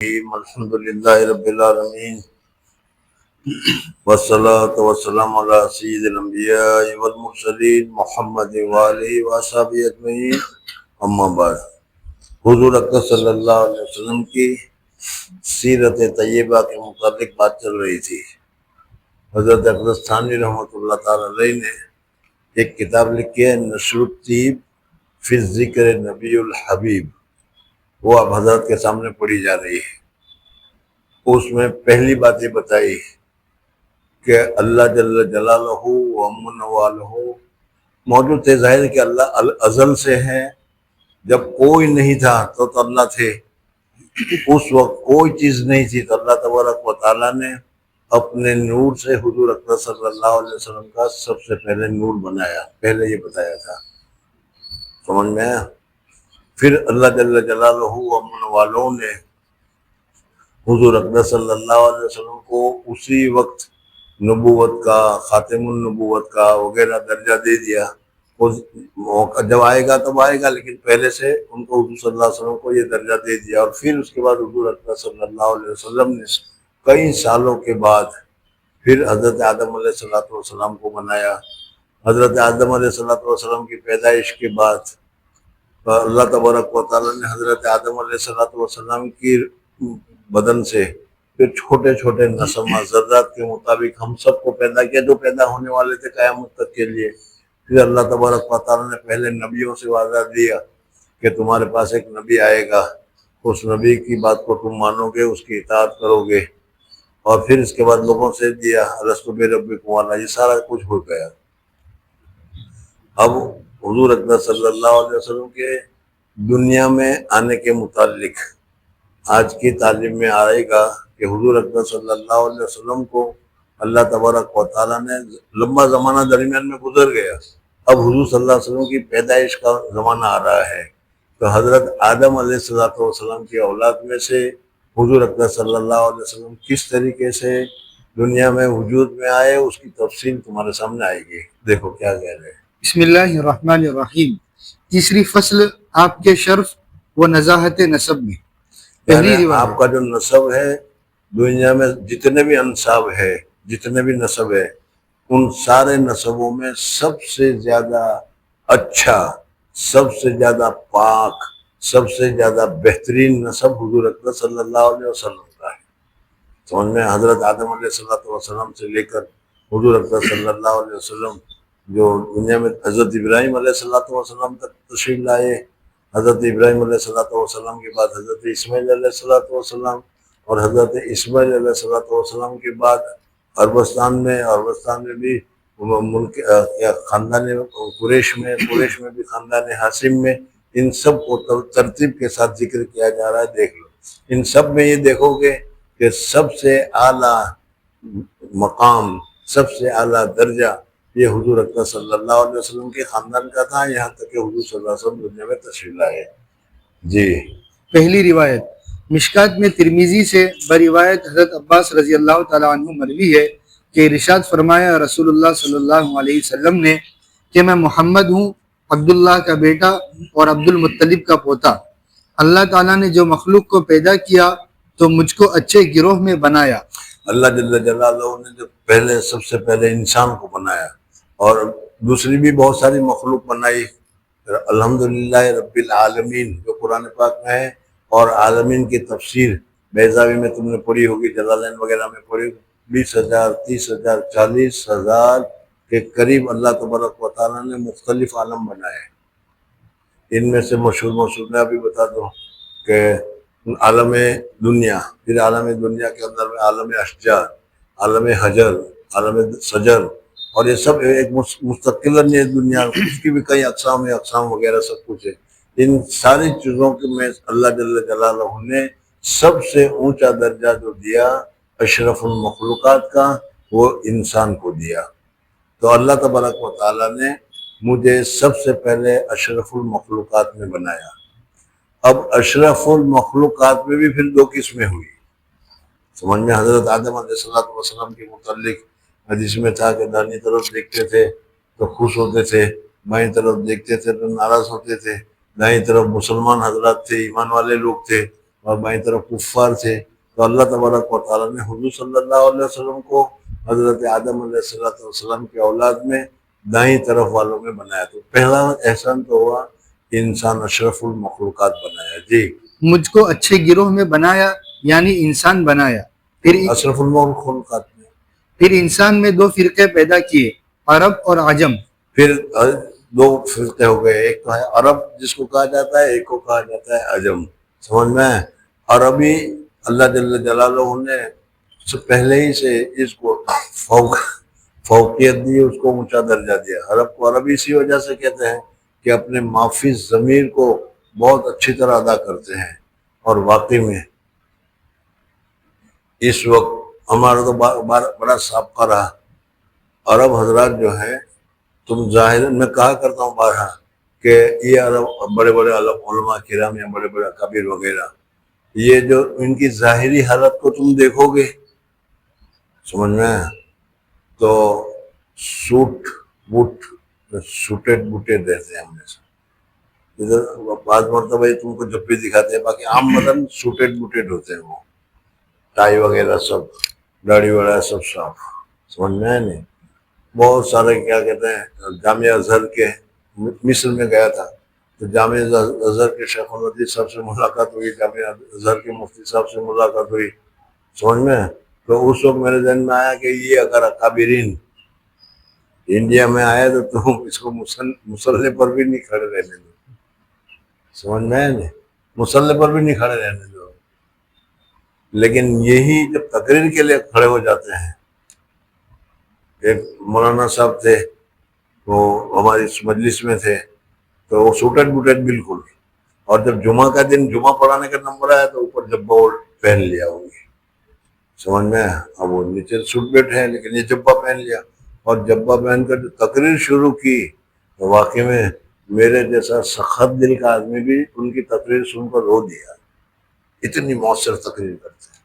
الحمد للہ رب العالمین والصلاة والسلام علی سید الانبیاء والمرسلین محمد وآلہ وصحبہ اجمعین، اما بعد۔ حضور اکرم صلی اللہ علیہ وسلم کی سیرت طیبہ کے متعلق بات چل رہی تھی۔ حضرت اقدس تھانوی رحمۃ اللہ تعالی علیہ نے ایک کتاب لکھی ہے، نشر الطیب فی ذکر نبی الحبیب، وہ اب حضرت کے سامنے پڑھی جا رہی ہے۔ اس میں پہلی بات یہ بتائی کہ اللہ جل جلالہ و امن والہ موجود تھے۔ ظاہر ہے کہ اللہ ازل سے ہے، جب کوئی نہیں تھا تو اللہ تھے، اس وقت کوئی چیز نہیں تھی تو اللہ تبارک و تعالیٰ نے اپنے نور سے حضور اکرم صلی اللہ علیہ وسلم کا سب سے پہلے نور بنایا، پہلے یہ بتایا تھا، سمجھ میں آیا؟ پھر اللہ جل جلالہ و امن والوں نے حضور اکرم صلی اللہ علیہ وسلم کو اسی وقت نبوت کا، خاتم النبوت کا وغیرہ درجہ دے دیا۔ موقع جب آئے گا تب آئے گا، لیکن پہلے سے ان کو حضور صلی اللہ علیہ وسلم کو یہ درجہ دے دیا۔ اور پھر اس کے بعد حضور اکرم صلی اللہ علیہ وسلم نے کئی سالوں کے بعد پھر حضرت آدم علیہ السلام کو بنایا۔ حضرت آدم علیہ السلام کی پیدائش کے بعد اللہ تبارک و تعالیٰ نے حضرت آدم علیہ السلام کی بدن سے پھر چھوٹے چھوٹے نسمہ ذرات کے مطابق ہم سب کو پیدا کیا، جو پیدا ہونے والے تھے قیامت تک کے لیے۔ پھر اللہ تبارک و تعالیٰ نے پہلے نبیوں سے وعدہ دیا کہ تمہارے پاس ایک نبی آئے گا، اس نبی کی بات کو تم مانو گے، اس کی اطاعت کرو گے۔ اور پھر اس کے بعد لوگوں سے دیا الستو بربکم والا، یہ سارا کچھ ہو گیا۔ اب حضور اکرم صلی اللہ علیہ وسلم کے دنیا میں آنے کے متعلق آج کی تعلیم میں آئے گا کہ حضور اکرم صلی اللہ علیہ وسلم کو اللہ تبارک و تعالیٰ نے لمبا زمانہ درمیان میں گزر گیا، اب حضور صلی اللہ علیہ وسلم کی پیدائش کا زمانہ آ رہا ہے۔ تو حضرت آدم علیہ السلام کی اولاد میں سے حضور اکرم صلی اللہ علیہ وسلم کس طریقے سے دنیا میں وجود میں آئے، اس کی تفصیل تمہارے سامنے آئے گی۔ دیکھو کیا کہہ رہے ہیں۔ بسم اللہ الرحمن الرحیم۔ تیسری فصل آپ کے شرف و نزاہت نسب میں یعنی آپ کا جو نسب ہے، دنیا میں جتنے بھی انساب ہے، جتنے بھی نسب ہے، ان سارے نسبوں میں سب سے زیادہ اچھا، سب سے زیادہ پاک، سب سے زیادہ بہترین نسب حضور اکرم صلی اللہ علیہ وسلم کا ہے۔ سمجھ میں؟ حضرت آدم علیہ السلام سے لے کر حضور اکرم صلی اللہ علیہ وسلم جو دنیا میں حضرت ابراہیم علیہ السلام تک تشریف لائے، حضرت ابراہیم علیہ السلام کے بعد حضرت اسماعیل علیہ السلام، اور حضرت اسماعیل علیہ السلام کے بعد عربستان میں بھی ملک خاندان قریش میں بھی خاندان ہاشم میں، ان سب کو ترتیب کے ساتھ ذکر کیا جا رہا ہے۔ دیکھ لو، ان سب میں یہ دیکھو گے کہ سب سے اعلیٰ مقام، سب سے اعلیٰ درجہ یہ حضور اکرم صلی اللہ علیہ وسلم کے خاندان کا تھا، یہاں تک کہ حضور صلی اللہ علیہ وسلم دنیا میں تشریف لائے۔ جی، پہلی روایت مشکات میں ترمذی سے بروایت حضرت عباس رضی اللہ تعالیٰ عنہ مروی ہے کہ ارشاد فرمایا رسول اللہ صلی اللہ علیہ وسلم نے کہ میں محمد ہوں، عبداللہ کا بیٹا اور عبد المطلب کا پوتا۔ اللہ تعالیٰ نے جو مخلوق کو پیدا کیا تو مجھ کو اچھے گروہ میں بنایا۔ اللہ جل جلالہ نے جو سب سے پہلے انسان کو بنایا اور دوسری بھی بہت ساری مخلوق بنائی، الحمدللہ رب العالمین جو قرآن پاک میں ہے، اور عالمین کی تفسیر بیضاوی میں تم نے پڑھی ہوگی، جلالین وغیرہ میں پڑھی ہوگی، 20,000 30,000 40,000 کے قریب اللہ تبارک و تعالیٰ نے مختلف عالم بنائے۔ ان میں سے مشہور میں ابھی بتا دوں کہ عالم دنیا، پھر عالم دنیا کے اندر میں عالم اشجار، عالم حجر، عالم شجر، اور یہ سب ایک مستقل یہ دنیا، اس کی بھی کئی اقسام وغیرہ سب کچھ ہے۔ ان ساری چیزوں کے میں اللہ جل جلالہ نے سب سے اونچا درجہ جو دیا اشرف المخلوقات کا، وہ انسان کو دیا۔ تو اللہ تبارک و تعالیٰ نے مجھے سب سے پہلے اشرف المخلوقات میں بنایا۔ اب اشرف المخلوقات میں بھی پھر دو قسمیں ہوئی، سمجھ میں؟ حضرت آدم علیہ السلام کے متعلق حدیث میں تھا کہ دائیں طرف دیکھتے تھے تو خوش ہوتے تھے، بائیں طرف دیکھتے تھے تو ناراض ہوتے تھے۔ دائیں طرف مسلمان حضرات تھے، ایمان والے لوگ تھے، اور بائیں طرف کفار تھے. تو اللہ تبارک و تعالیٰ نے حضور صلی اللہ علیہ وسلم کو حضرت آدم علیہ السلام کی اولاد میں دائیں طرف والوں میں بنایا. تو پہلا احسان تو ہوا کہ انسان اشرف المخلوقات بنایا. جی. مجھ کو اچھے گروہ میں بنایا یعنی انسان بنایا. اشرف المخلوقات میں پھر انسان میں دو فرقے پیدا کیے، عرب اور عجم. پھر دو فرقے ہو گئے. ایک تو ہے عرب جس کو کہا جاتا ہے، ایک کو کہا جاتا ہے عجم. سمجھ میں؟ عربی اللہ جل جلالہ نے سے پہلے ہی سے اس کو فوقیت دی، اس کو اونچا درجہ دیا. عرب کو عربی اسی وجہ سے کہتے ہیں کہ اپنے مافی ضمیر کو بہت اچھی طرح ادا کرتے ہیں. اور واقعی میں اس وقت ہمارا تو بڑا سابقہ رہا. عرب حضرات جو ہیں، تم ظاہر میں کہا کرتا ہوں بارہا کہ یہ عرب بڑے بڑے علماء کرام یا بڑے بڑے اکابر وغیرہ، یہ جو ان کی ظاہری حالت کو تم دیکھو گے، سمجھ میں، تو سوٹ بوٹ سوٹیڈ بوٹیڈ رہتے ہیں ہمیشہ. ادھر بعض مرتبہ یہ تم کو جب بھی دکھاتے ہیں، باقی عام مدن سوٹیڈ بوٹیڈ ہوتے ہیں. وہ ٹائی وغیرہ سب، داڑھی وغیرہ سب صاف. سمجھ میں ہے نہیں؟ بہت سارے کیا کہتے ہیں، جامعہ ازہر کے مصر میں گیا تھا تو جامعہ ازہر کے شیخ الحدیث صاحب سے ملاقات ہوئی، جامعہ ازہر کے مفتی صاحب سے ملاقات ہوئی. سمجھ میں؟ تو اس وقت میرے ذہن میں آیا کہ یہ اگر اکابرین انڈیا میں آئے تو تم اس کو مسلح پر بھی نہیں کھڑے رہنے دو. سمجھ میں نہیں؟ مسلح پر بھی نہیں کھڑے رہنے دو. لیکن یہی جب تقریر کے لیے کھڑے ہو جاتے ہیں، ایک مولانا صاحب تھے، وہ ہماری اس مجلس میں تھے، تو وہ سوٹڈ بوٹڈ بالکل، اور جب جمعہ کا دن جمعہ پڑھانے کا نمبر آیا تو اوپر جبہ پہن لیا ہوں گے. سمجھ میں؟ اب وہ نیچے سوٹ بیٹ ہے لیکن یہ جبہ پہن لیا، اور جبہ پہن کر جو تقریر شروع کی تو واقعی میں میرے جیسا سخت دل کا آدمی بھی ان کی تقریر سن کر رو دیا. اتنی مؤثر تقریر کرتے ہیں.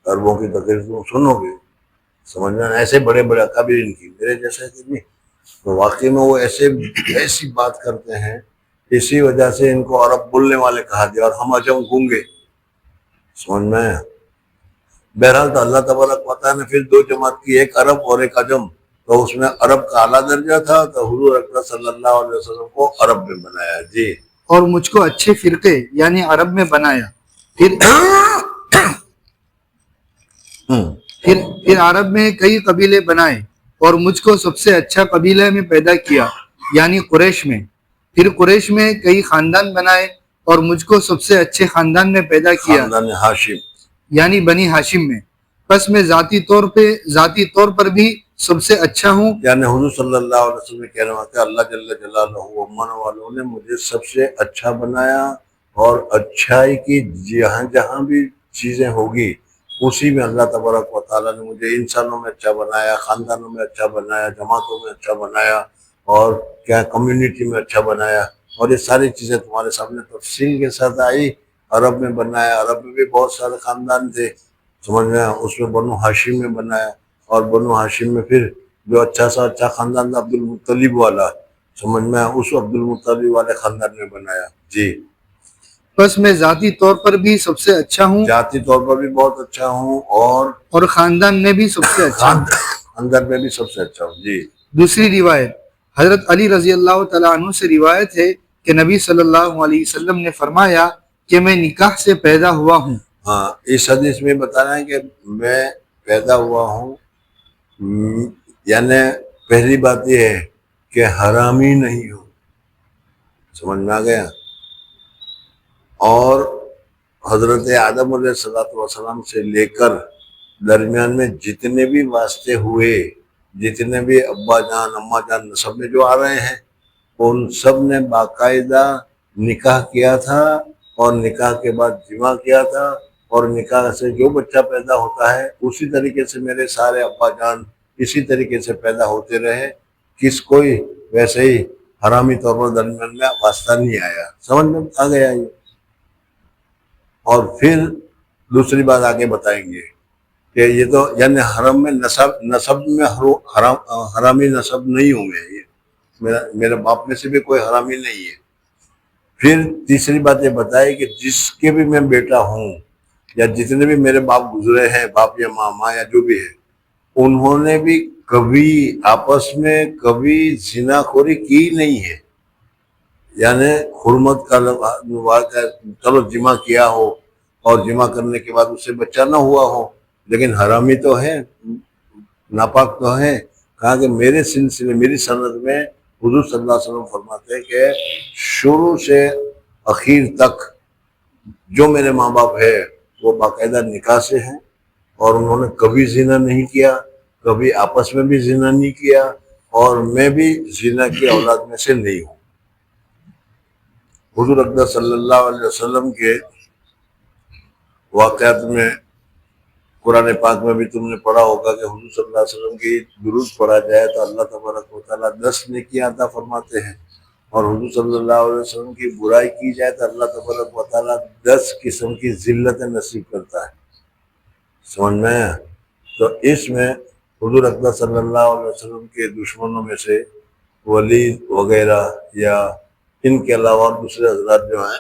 عربوں کی تقریر تم سنو گے، سمجھ میں، ایسے بڑے بڑے اکابرین کی، میرے جیسے نہیں. تو واقعی میں وہ ایسی بات کرتے ہیں. اسی وجہ سے ان کو عرب بولنے والے کہا دیا، اور ہم عجم گونگے. سمجھ میں؟ بہرحال تو اللہ تبارک و تعالیٰ نے پھر دو جماعت کی، ایک عرب اور ایک عجم. تو اس میں عرب کا اعلیٰ درجہ تھا، تو حضور اکرم صلی اللہ علیہ وسلم کو عرب میں بنایا. جی. اور مجھ کو اچھے فرقے یعنی عرب میں بنایا. پھر عرب میں کئی قبیلے بنائے اور مجھ کو سب سے اچھا قبیلے میں پیدا کیا یعنی قریش میں. پھر قریش میں کئی خاندان بنائے اور مجھ کو سب سے اچھے خاندان میں پیدا کیا خاندان ہاشم یعنی بنی ہاشم میں. پس میں ذاتی طور پر بھی سب سے اچھا ہوں. یعنی حضور صلی اللہ علیہ وسلم کہہ رہا کہ اللہ جل جلالہ ومن والوں نے مجھے سب سے اچھا بنایا، اور اچھائی کی جہاں جہاں بھی چیزیں ہوگی اسی میں اللہ تبارک و تعالیٰ نے مجھے انسانوں میں اچھا بنایا، خاندانوں میں اچھا بنایا، جماعتوں میں اچھا بنایا، اور کیا کمیونٹی میں اچھا بنایا. اور یہ ساری چیزیں تمہارے سامنے تفصیل کے ساتھ آئی. عرب میں بنایا، عرب میں بھی بہت سارے خاندان تھے، سمجھ میں، اس میں بنو ہاشم میں بنایا. اور بنو ہاشم میں پھر جو اچھا سا اچھا خاندان تھا عبد المطلب والا، سمجھ میں، اس عبد المطلب والے خاندان میں بنایا. جی. بس میں ذاتی طور پر بھی سب سے اچھا ہوں، ذاتی طور پر بھی بہت اچھا ہوں، اور خاندان میں بھی سب سے اچھا ہوں، اندر میں بھی سب سے اچھا ہوں. جی. دوسری روایت حضرت علی رضی اللہ تعالیٰ عنہ سے روایت ہے کہ نبی صلی اللہ علیہ وسلم نے فرمایا کہ میں نکاح سے پیدا ہوا ہوں. ہاں، اس حدیث میں بتا رہے ہیں کہ میں پیدا ہوا ہوں، یعنی پہلی بات یہ ہے کہ حرامی نہیں ہوں. سمجھ میں آ گیا؟ اور حضرت آدم علیہ السلام سے لے کر درمیان میں جتنے بھی واسطے ہوئے، جتنے بھی ابا جان اماں جان سب میں جو آ رہے ہیں، ان سب نے باقاعدہ نکاح کیا تھا، اور نکاح کے بعد جمع کیا تھا، اور نکاح سے جو بچہ پیدا ہوتا ہے اسی طریقے سے میرے سارے ابا جان اسی طریقے سے پیدا ہوتے رہے. کس کوئی ویسے ہی حرامی طور پر درمیان میں واسطہ نہیں آیا. سمجھ میں آ گیا یہ؟ اور پھر دوسری بات آگے بتائیں گے کہ یہ تو یعنی حرم میں نسب میں حرامی نسب نہیں ہوں گے. یہ میرے باپ میں سے بھی کوئی حرامی نہیں ہے. پھر تیسری بات یہ بتائی کہ جس کے بھی میں بیٹا ہوں یا جتنے بھی میرے باپ گزرے ہیں، باپ یا ماما یا جو بھی ہے، انہوں نے بھی کبھی آپس میں کبھی زنا خوری کی نہیں ہے. یعنی حرمت کا واقعہ، چلو جمع کیا ہو اور جمع کرنے کے بعد اس سے بچہ نہ ہوا ہو، لیکن حرامی تو ہے، ناپاک تو ہے. کہا کہ میرے سلسلے میری سند میں حضور صلی اللہ علیہ وسلم فرماتے ہیں کہ شروع سے اخیر تک جو میرے ماں باپ ہے وہ باقاعدہ نکاح سے ہیں، اور انہوں نے کبھی زنا نہیں کیا، کبھی آپس میں بھی زنا نہیں کیا، اور میں بھی زنا کی اولاد میں سے نہیں ہوں. حضور اقدس صلی اللہ علیہ وسلم کے واقعات میں قرآن پاک میں بھی تم نے پڑھا ہوگا کہ حضور صلی اللہ علیہ وسلم کی درود پڑھا جائے تو اللہ تبارک و تعالیٰ 10 نیکیاں عطا فرماتے ہیں، اور حضور صلی اللہ علیہ وسلم کی برائی کی جائے تو اللہ تبارک و تعالیٰ 10 قسم کی ذلتیں نصیب کرتا ہے. سمجھ میں آیا؟ تو اس میں حضور اقدس صلی اللہ علیہ وسلم کے دشمنوں میں سے ولید وغیرہ یا ان کے علاوہ دوسرے حضرات جو ہیں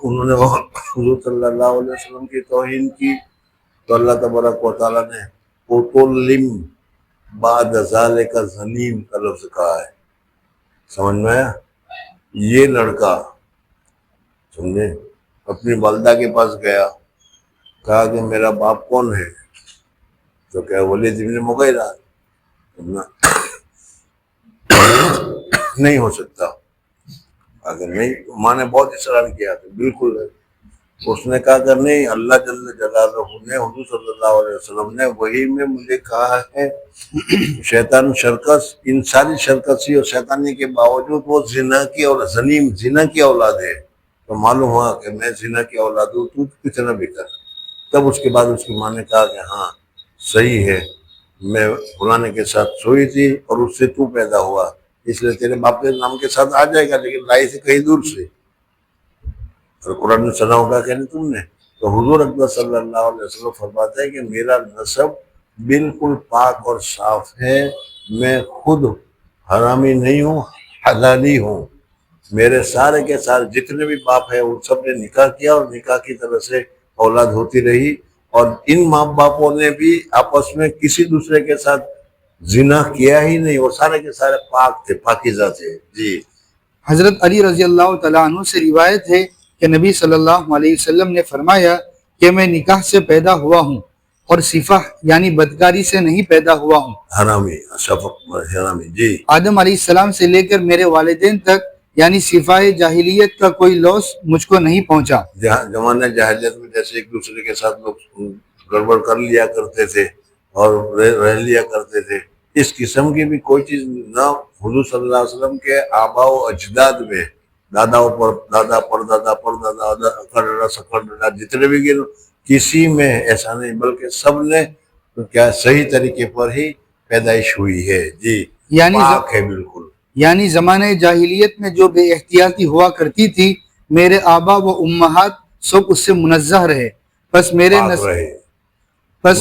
انہوں نے حضور صلی اللہ علیہ وسلم کی توہین کی، تو اللہ تبارک و تعالیٰ نے اُتُلِّم بعد ذالک زنیم کا لفظ کہا ہے. سمجھ میں آیا؟ یہ لڑکا سمجھے اپنی والدہ کے پاس گیا، کہا کہ میرا باپ کون ہے؟ تو کہا ولید بن مغیرہ. نہیں ہو سکتا. اگر نہیں، ماں نے بہت اصرار کیا تو بالکل ہے. اس نے کہا کہ نہیں، اللہ جل جلالہ نے حضور صلی اللہ علیہ وسلم نے وحی میں مجھے کہا ہے شیطان شرکس، ان ساری شرکسی اور شیطانی کے باوجود وہ زنا کی اور زنیم زنا کی اولاد ہے. تو معلوم ہوا کہ میں زنا کی اولاد ہوں، تو کتنا بھی کر. تب اس کے بعد اس کی ماں نے کہا کہ ہاں صحیح ہے، میں فلانے کے ساتھ سوئی تھی اور اس سے تو پیدا ہوا، اس لیے تیرے باپ کے نام کے ساتھ آ جائے گا، لیکن لائی سے کہیں دور سے. اور قرآن میں سنا ہوگا کہ نہیں تم نے. تو حضور اقدس صلی اللہ علیہ وسلم فرماتے ہیں کہ میرا نسب بالکل پاک اور صاف ہے، میں خود حرامی نہیں ہوں، حلالی ہوں. میرے سارے کے سارے جتنے بھی باپ ہیں ان سب نے نکاح کیا، اور نکاح کی طرح سے اولاد ہوتی رہی، اور ان ماں باپوں نے بھی آپس میں کسی دوسرے کے ساتھ زنا کیا ہی نہیں، اور سارے کے سارے پاک تھے، پاکیزہ تھے. جی. حضرت علی رضی اللہ تعالیٰ عنہ سے روایت ہے کہ نبی صلی اللہ علیہ وسلم نے فرمایا کہ میں نکاح سے پیدا ہوا ہوں اور صفح یعنی بدکاری سے نہیں پیدا ہوا ہوں. حرامی، حرامی. جی. آدم علیہ السلام سے لے کر میرے والدین تک یعنی صفائے جاہلیت کا کوئی لوث مجھ کو نہیں پہنچا. زمانہ جاہلیت میں جیسے ایک دوسرے کے ساتھ لوگ گڑبڑ کر لیا کرتے تھے اور رہ لیا کرتے تھے، اس قسم کی بھی کوئی چیز نہ حضور صلی اللہ علیہ وسلم کے آبا و اجداد میں، دادا پر دادا پر دادا پر دادا اکڑ سکڑ جتنے بھی گئے کسی میں ایسا نہیں، بلکہ سب نے کیا صحیح طریقے پر ہی پیدائش ہوئی ہے. جی. پاک ہے بالکل. یعنی زمانہ جاہلیت میں جو بے احتیاطی ہوا کرتی تھی، میرے آبا و امہات سب اس سے منزہ رہے، پس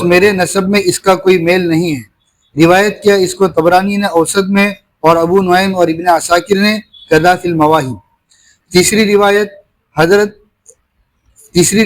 میرے نسب میں اس کا کوئی میل نہیں ہے. روایت کیا اس کو طبرانی نے اوسط میں اور ابو نعیم اور ابن عساکر نے کذا فی المواہی. تیسری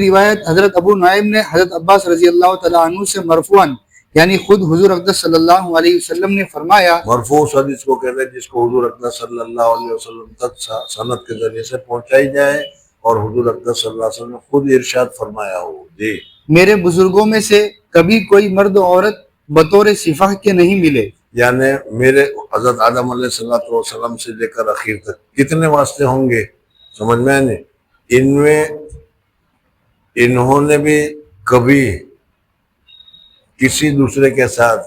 روایت حضرت ابو نعیم نے حضرت عباس رضی اللہ تعالیٰ عنہ سے مرفوعاً یعنی خود حضور اقدس صلی اللہ علیہ وسلم نے فرمایا. مرفوع حدیث کو کہتے ہیں جس کو حضور اقدس صلی اللہ علیہ وسلم تک سند کے ذریعے سے پہنچائی جائے اور حضور اقدس صلی اللہ علیہ وسلم نے خود ارشاد فرمایا ہو. جی. میرے بزرگوں میں سے کبھی کوئی مرد و عورت بطور صفح کے نہیں ملے. یعنی میرے حضرت آدم علیہ السلام سے لے کر اخیر تک کتنے واسطے ہوں گے، سمجھ میں نہیں. ان میں انہوں نے بھی کبھی کسی دوسرے کے ساتھ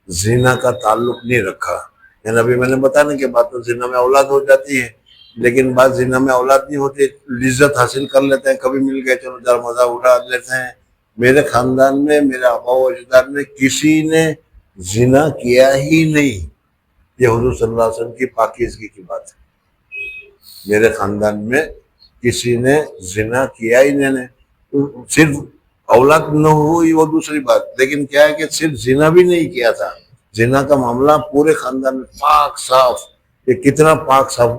زنا کا تعلق نہیں رکھا. یعنی ابھی میں نے بتایا کہ بات تو زنا میں اولاد ہو جاتی ہے، لیکن بات زنا میں اولاد نہیں ہوتی، لذت حاصل کر لیتے ہیں، کبھی مل گئے چلو جار مزہ اٹھا لیتے ہیں. میرے خاندان میں میرے آبا و اجداد میں کسی نے زنا کیا ہی نہیں. یہ حضور صلی اللہ علیہ وسلم کی پاکیزگی کی بات ہے. میرے خاندان میں کسی نے زنا کیا ہی نہیں. صرف اولاد نہ ہوئی وہ دوسری بات، لیکن کیا ہے کہ صرف زنا بھی نہیں کیا تھا. زنا کا معاملہ پورے خاندان میں پاک صاف. یہ کتنا پاک صاف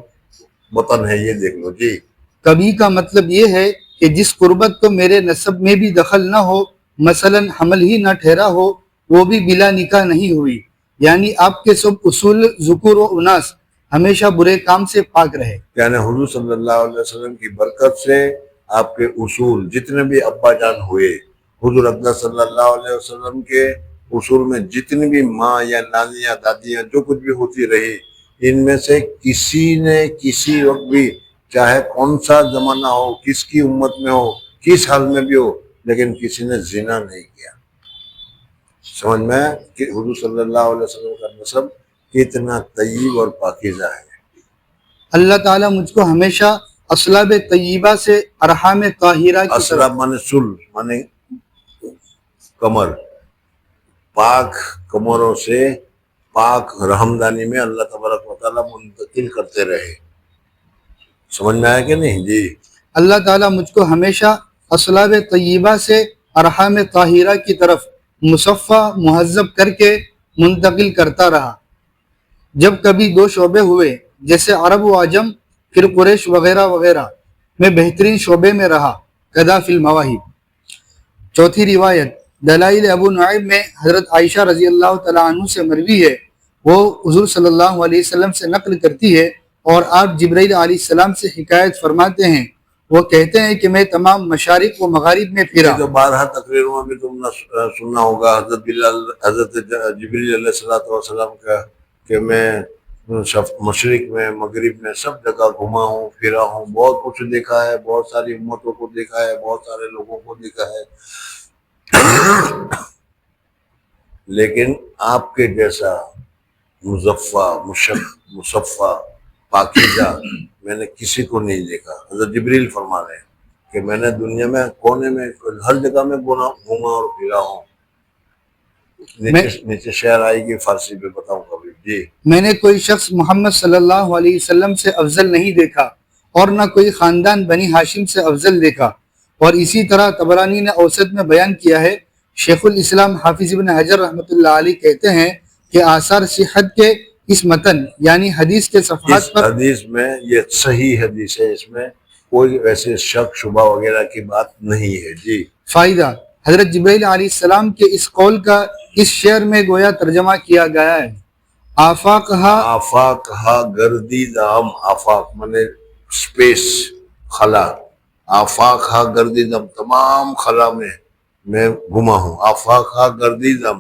وطن ہے یہ دیکھ لو. جی. کبھی کا مطلب یہ ہے کہ جس قربت کو میرے نسب میں بھی دخل نہ ہو، مثلا حمل ہی نہ ٹھہرا ہو، وہ بھی بلا نکاح نہیں ہوئی، یعنی آپ کے سب اصول ذکور و اناس ہمیشہ برے کام سے پاک رہے۔ یعنی حضور صلی اللہ علیہ وسلم کی برکت سے آپ کے اصول جتنے بھی ابا جان ہوئے، حضور اقدس صلی اللہ علیہ وسلم کے اصول میں جتنی بھی ماں یا نانیاں دادیاں جو کچھ بھی ہوتی رہی، ان میں سے کسی نے کسی وقت بھی، چاہے کون سا زمانہ ہو، کس کی امت میں ہو، کس حال میں بھی ہو، لیکن کسی نے زنا نہیں کیا۔ سمجھ میں کہ حضور صلی اللہ علیہ وسلم کا نسب کتنا طیب اور پاکیزہ ہے۔ اللہ تعالیٰ مجھ کو ہمیشہ اصلاب طیبہ سے ارحام طاہرہ کی طرف، اسراب مانے سل مانے کمر، پاک کمروں سے پاک رحمدانی میں اللہ تبارک و تعالیٰ منتقل کرتے رہے۔ سمجھ میں آیا کہ نہیں؟ جی اللہ تعالیٰ مجھ کو ہمیشہ اصلاب طیبہ سے ارحام طاہرہ کی طرف مصفہ مہذب کر کے منتقل کرتا رہا۔ جب کبھی دو شعبے ہوئے، جیسے عرب و عجم، پھر قریش وغیرہ وغیرہ، میں بہترین شعبے میں رہا، کذا فی المواہب۔ چوتھی روایت دلائل ابو نعیم میں حضرت عائشہ رضی اللہ تعالیٰ عنہ سے مروی ہے، وہ حضور صلی اللہ علیہ وسلم سے نقل کرتی ہے اور آپ جبرائیل علیہ السلام سے حکایت فرماتے ہیں، وہ کہتے ہیں کہ میں تمام مشارق و مغارب میں پھرا۔ جو بارہا تقریروں میں بھی تم نے سننا ہوگا حضرت جبریل علیہ السلام کا کہ میں مشرق میں مغرب میں سب جگہ گھما ہوں، پھرا ہوں، بہت کچھ دیکھا ہے، بہت ساری امتوں کو دیکھا ہے، بہت سارے لوگوں کو دیکھا ہے، لیکن آپ کے جیسا مزفہ مصفہ پاکیزہ میں نے کسی کو نہیں دیکھا۔ حضرت جبریل فرما رہے ہیں کہ میں نے دنیا میں کونے میں ہر جگہ میں گھوما اور پھرا ہوں۔ نیچے شعر آئے گی فارسی پہ بتاؤں کبھی۔ جی میں نے کوئی شخص محمد صلی اللہ علیہ وسلم سے افضل نہیں دیکھا اور نہ کوئی خاندان بنی ہاشم سے افضل دیکھا۔ اور اسی طرح طبرانی نے اوسط میں بیان کیا ہے۔ شیخ الاسلام حافظ ابن حجر رحمۃ اللہ علیہ کہتے ہیں کہ آثار صحت کے اس متن یعنی حدیث کے صفحات اس پر حدیث میں یہ صحیح حدیث ہے، اس میں کوئی ویسے شک شبہ وغیرہ کی بات نہیں ہے۔ جی فائدہ حضرت جبرائیل علیہ السلام کے اس قول کا اس شعر میں گویا ترجمہ کیا گیا ہے۔ آفاقہا گردیدم، آفاق مانے سپیس، خلا، آفاقہا گردیدم تمام خلا میں گھما ہوں۔ آفاقہا گردیدم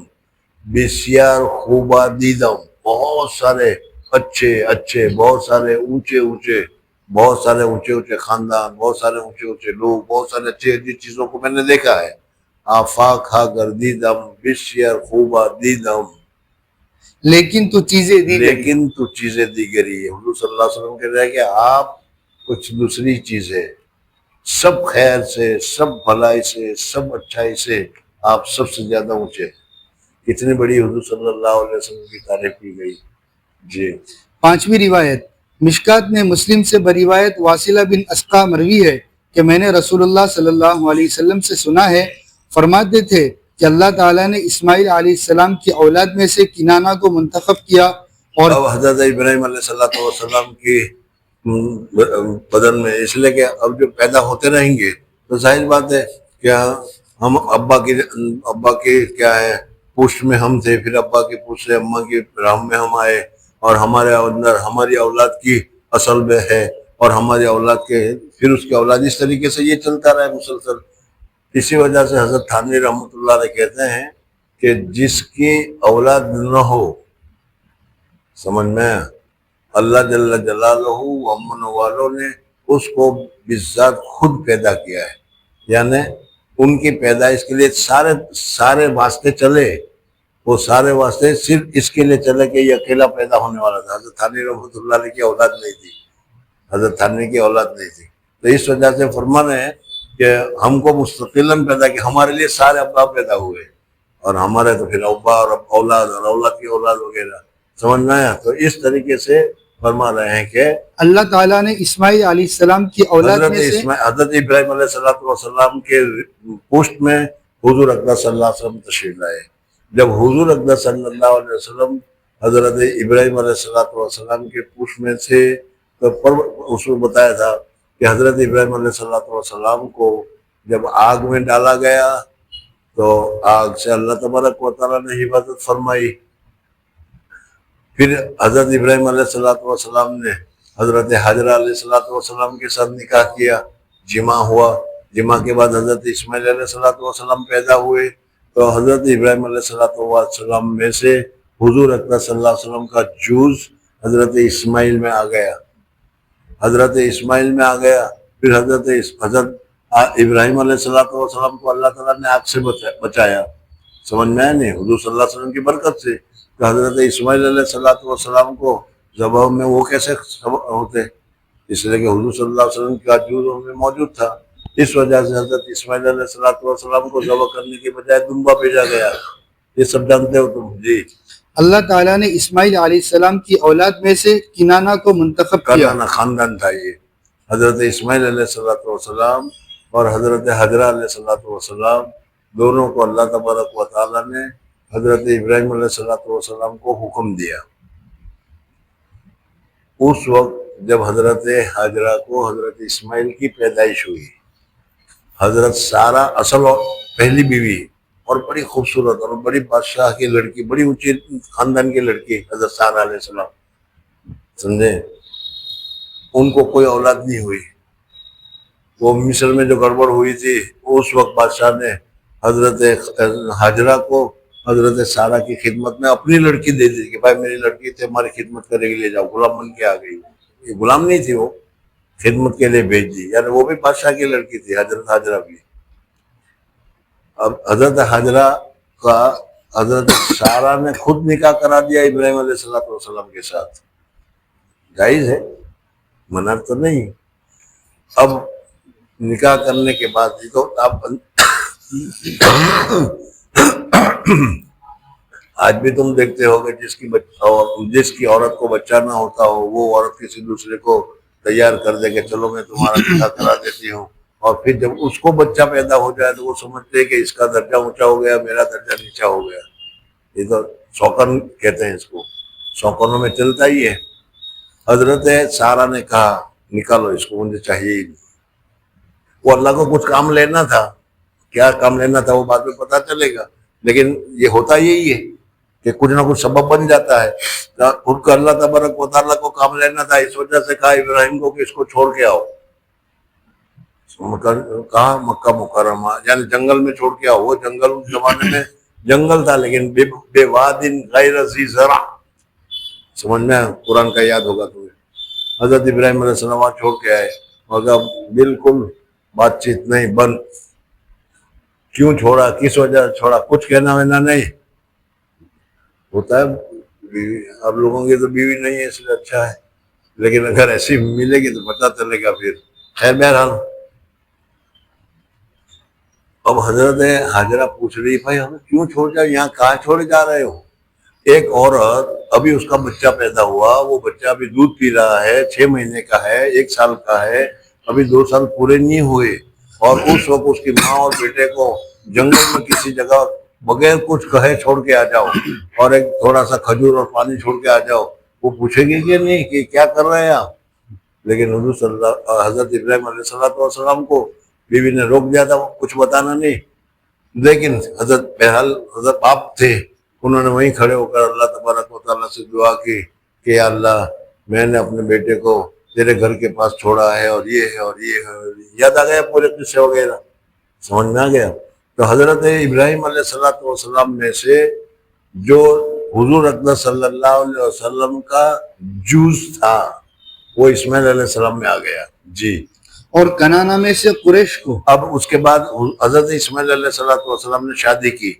بسیار خوبا دیدم، بہت سارے اچھے بہت سارے اونچے خاندان، بہت سارے اونچے لوگ، بہت سارے اچھی چیزوں کو میں نے دیکھا ہے۔ آفاقہا گردیدم بسیار خوبا دیدم، لیکن تو چیزیں دیگری ہے۔ حضور صلی اللہ علیہ وسلم کہہ رہے ہیں کہ آپ کچھ دوسری چیز ہے، سب خیر سے، سب بھلائی سے، سب اچھائی سے آپ سب سے زیادہ اونچے ہیں۔ کتنی بڑی حضور صلی اللہ علیہ وسلم کی تعریف کی گئی۔ جی پانچویں روایت مشکات میں مسلم سے بروایت واصلہ بن اسقا مروی ہے کہ میں نے رسول اللہ صلی اللہ علیہ وسلم سے سنا ہے، فرماتے تھے کہ اللہ تعالیٰ نے اسماعیل علیہ السلام کی اولاد میں سے کنانہ کو منتخب کیا، اور اب حضرت ابراہیم علیہ السلام کی بدن میں، اس لیے کہ اب جو پیدا ہوتے رہیں گے تو ظاہر بات ہے کہ ہم ابا کے کیا ہے پشت میں ہم تھے، پھر ابا کی پشت سے اماں کی رحم میں ہم آئے، اور ہمارے اندر ہماری اولاد کی اصل میں ہے، اور ہماری اولاد کے پھر اس کی اولاد، اس طریقے سے یہ چلتا رہا ہے مسلسل۔ اسی وجہ سے حضرت تھانوی رحمۃ اللہ علیہ کہتے ہیں کہ جس کی اولاد نہ ہو، سمجھ میں، اللہ جل جلالہ و امن والوں نے اس کو بذات خود پیدا کیا ہے، یعنی ان کی پیدائش کے لیے سارے واسطے چلے، وہ سارے واسطے صرف اس کے لیے چلے کہ یہ اکیلا پیدا ہونے والا تھا۔ حضرت تھانوی رحمۃ اللہ علیہ کی اولاد نہیں تھی، حضرت تھانوی کی اولاد نہیں تھی، تو اس وجہ سے فرما رہے ہیں کہ ہم کو مستقلاً پیدا کیا، ہمارے لیے سارے ابا پیدا ہوئے، اور ہمارے تو پھر ابا اور اولاد اور اولاد کی اولاد وغیرہ، سمجھ میں آیا؟ تو اس طریقے سے فرما رہے ہیں کہ اللہ تعالیٰ نے اسماعیل علیہ السلام کی اولاد میں سے حضرت ابراہیم علیہ السلام کے پشت میں حضور اقدس صلی اللہ علیہ وسلم تشریف لائے۔ جب حضور اقدس صلی اللہ علیہ وسلم حضرت ابراہیم علیہ السلام کے پشت میں سے، تو اس کو بتایا تھا کہ حضرت ابراہیم علیہ السلام کو جب آگ میں ڈالا گیا تو آگ سے اللہ تبارک و تعالیٰ نے حفاظت فرمائی. پھر حضرت ابراہیم علیہ السلام نے حضرت حاجرہ علیہ السلام کے ساتھ نکاح کیا، جمع ہوا. جمع کے بعد حضرت اسماعیل علیہ السلام پیدا ہوئے. تو حضرت ابراہیم علیہ السلام میں سے حضور اکرم صلی اللہ علیہ وسلم کا جوز حضرت اسماعیل میں آ گیا. حضرت اسماعیل میں آ گیا. پھر حضرت ابراہیم علیہ السلام کو اللہ تعالیٰ نے آگ سے بچایا. سمجھ میں آیا نہیں؟ حضور صلی اللہ علیہ وسلم کی برکت سے. تو حضرت اسماعیل علیہ السلام کو ذبح میں وہ کیسے ہوتے؟ اس لیے کہ حضور صلی اللہ علیہ وسلم کا جوز ان میں موجود تھا. اس وجہ سے حضرت اسماعیل علیہ السلام کو ذبح کرنے کے بجائے دمبا بھیجا گیا. یہ سب جانتے ہو تم؟ جی. اللہ تعالیٰ نے اسماعیل علیہ السلام کی اولاد میں سے کنانہ کو منتخب کیا. کنانہ خاندان تھا یہ. حضرت اسماعیل علیہ السلام اور حضرت حجرہ علیہ السلام دونوں کو اللہ تبارک و تعالیٰ نے حضرت ابراہیم علیہ السلام کو حکم دیا. اس وقت جب حضرت حجرہ کو حضرت اسماعیل کی پیدائش ہوئی، حضرت سارہ اصل اور پہلی بیوی اور بڑی خوبصورت اور بڑی بادشاہ کی لڑکی، بڑی اونچی خاندان کی لڑکی حضرت سارہ علیہ السلام، سمجھے؟ ان کو کوئی اولاد نہیں ہوئی. وہ مصر میں جو گڑبڑ ہوئی تھی، اس وقت بادشاہ نے حضرت حاجرہ کو حضرت سارہ کی خدمت میں اپنی لڑکی دے دی کہ بھائی میری لڑکی تھی، ہماری خدمت کرے گی، لے جاؤ. غلام بن کے آ گئی. یہ غلام نہیں تھی، وہ خدمت کے لیے بھیج دی. یعنی وہ بھی بادشاہ کی لڑکی تھی، حضرت حاجرہ بھی. اب حضرت حاجرہ کا حضرت سارہ نے خود نکاح کرا دیا ابراہیم علیہ السلام کے ساتھ. جائز ہے، منع تو نہیں. اب نکاح کرنے کے بعد ہی تو آپ آج بھی تم دیکھتے ہو کہ جس کی عورت کو بچہ نہ ہوتا ہو، وہ عورت کسی دوسرے کو تیار کر دے کہ چلو میں تمہارا نکاح کرا دیتی ہوں. اور پھر جب اس کو بچہ پیدا ہو جائے تو وہ سمجھتے کہ اس کا درجہ اونچا ہو گیا، میرا درجہ نیچا ہو گیا. یہ تو شوکن کہتے ہیں اس کو، شوکنوں میں چلتا ہی ہے. حضرت سارہ نے کہا نکالو اس کو، مجھے چاہیے ہی نہیں. وہ اللہ کو کچھ کام لینا تھا، کیا کام لینا تھا وہ بعد میں پتہ چلے گا. لیکن یہ ہوتا یہی ہے کہ کچھ نہ کچھ سبب بن جاتا ہے. خود کو اللہ تبارک و تعالیٰ کو کام لینا تھا، اس وجہ سے کہا ابراہیم کو کہ اس کو چھوڑ کے آؤ. کہا مکہ مکرمہ، یعنی جنگل میں چھوڑ کے آؤ. وہ جنگل اس زمانے میں جنگل تھا، لیکن بے واد غیر ذی زرع. سمجھ میں قرآن کا یاد ہوگا تمہیں. حضرت ابراہیم علیہ السلام چھوڑ کے آئے، مگر بالکل بات چیت نہیں، بند. کیوں چھوڑا، کس وجہ سے چھوڑا، کچھ کہنا وہنا نہیں. ہوتا ہے بیوی، آپ لوگوں کی تو بیوی نہیں ہے اس لیے اچھا ہے، لیکن اگر ایسی ملے گی تو پتہ چلے گا پھر. خیر بہرحال اب حضرت حاجرہ پوچھ رہی بھائی ہمیں کیوں چھوڑ جاؤ، یہاں کہاں چھوڑے جا رہے ہو؟ ایک عورت ابھی اس کا بچہ پیدا ہوا، وہ بچہ ابھی دودھ پی رہا ہے، 6 مہینے کا ہے، 1 سال کا ہے، ابھی 2 سال پورے نہیں ہوئے، اور اس وقت اس کی ماں اور بیٹے کو جنگل میں کسی جگہ بغیر کچھ کہے چھوڑ کے آ جاؤ، اور ایک تھوڑا سا کھجور اور پانی چھوڑ کے آ جاؤ. وہ پوچھے گی کہ نہیں کہ کیا کر رہے ہیں آپ؟ لیکن حضرت ابراہیم علیہ السلام کو بیوی نے روک دیا تھا، وہ کچھ بتانا نہیں. لیکن بہرحال حضرت باپ تھے، انہوں نے وہیں کھڑے ہو کر اللہ تبارک و تعالیٰ سے دعا کی کہ یا اللہ میں نے اپنے بیٹے کو تیرے گھر کے پاس چھوڑا ہے، اور یہ ہے اور یہ ہے. یاد آ گیا پورے قصے وغیرہ، سمجھ میں آ گیا. تو حضرت ابراہیم علیہ السلام میں سے جو حضور اکرم صلی اللہ علیہ وسلم کا جوز تھا وہ اسماعیل علیہ السلام میں آ گیا. جی. اور کنانہ میں سے قریش کو. اب اس کے بعد حضرت اسماعیل علیہ السلام نے شادی کی.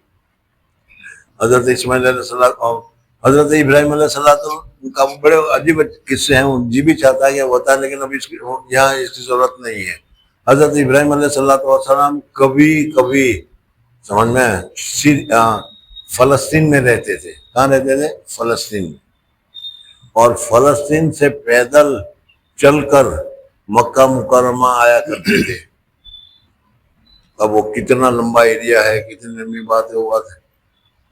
حضرت اسماعیل علیہ السلام اور حضرت ابراہیم علیہ السلام کا بڑے عجیب قصے ہیں، جی بھی چاہتا ہے کہ ہوتا ہے، لیکن اب یہاں اس کی ضرورت نہیں ہے. حضرت ابراہیم علیہ السلام کبھی سمجھ میں فلسطین میں رہتے تھے. کہاں رہتے تھے؟ فلسطین. اور فلسطین سے پیدل چل کر مکہ مکرمہ آیا کرتے تھے. اب وہ کتنا لمبا ایریا ہے، کتنی لمبی بات ہے، وہ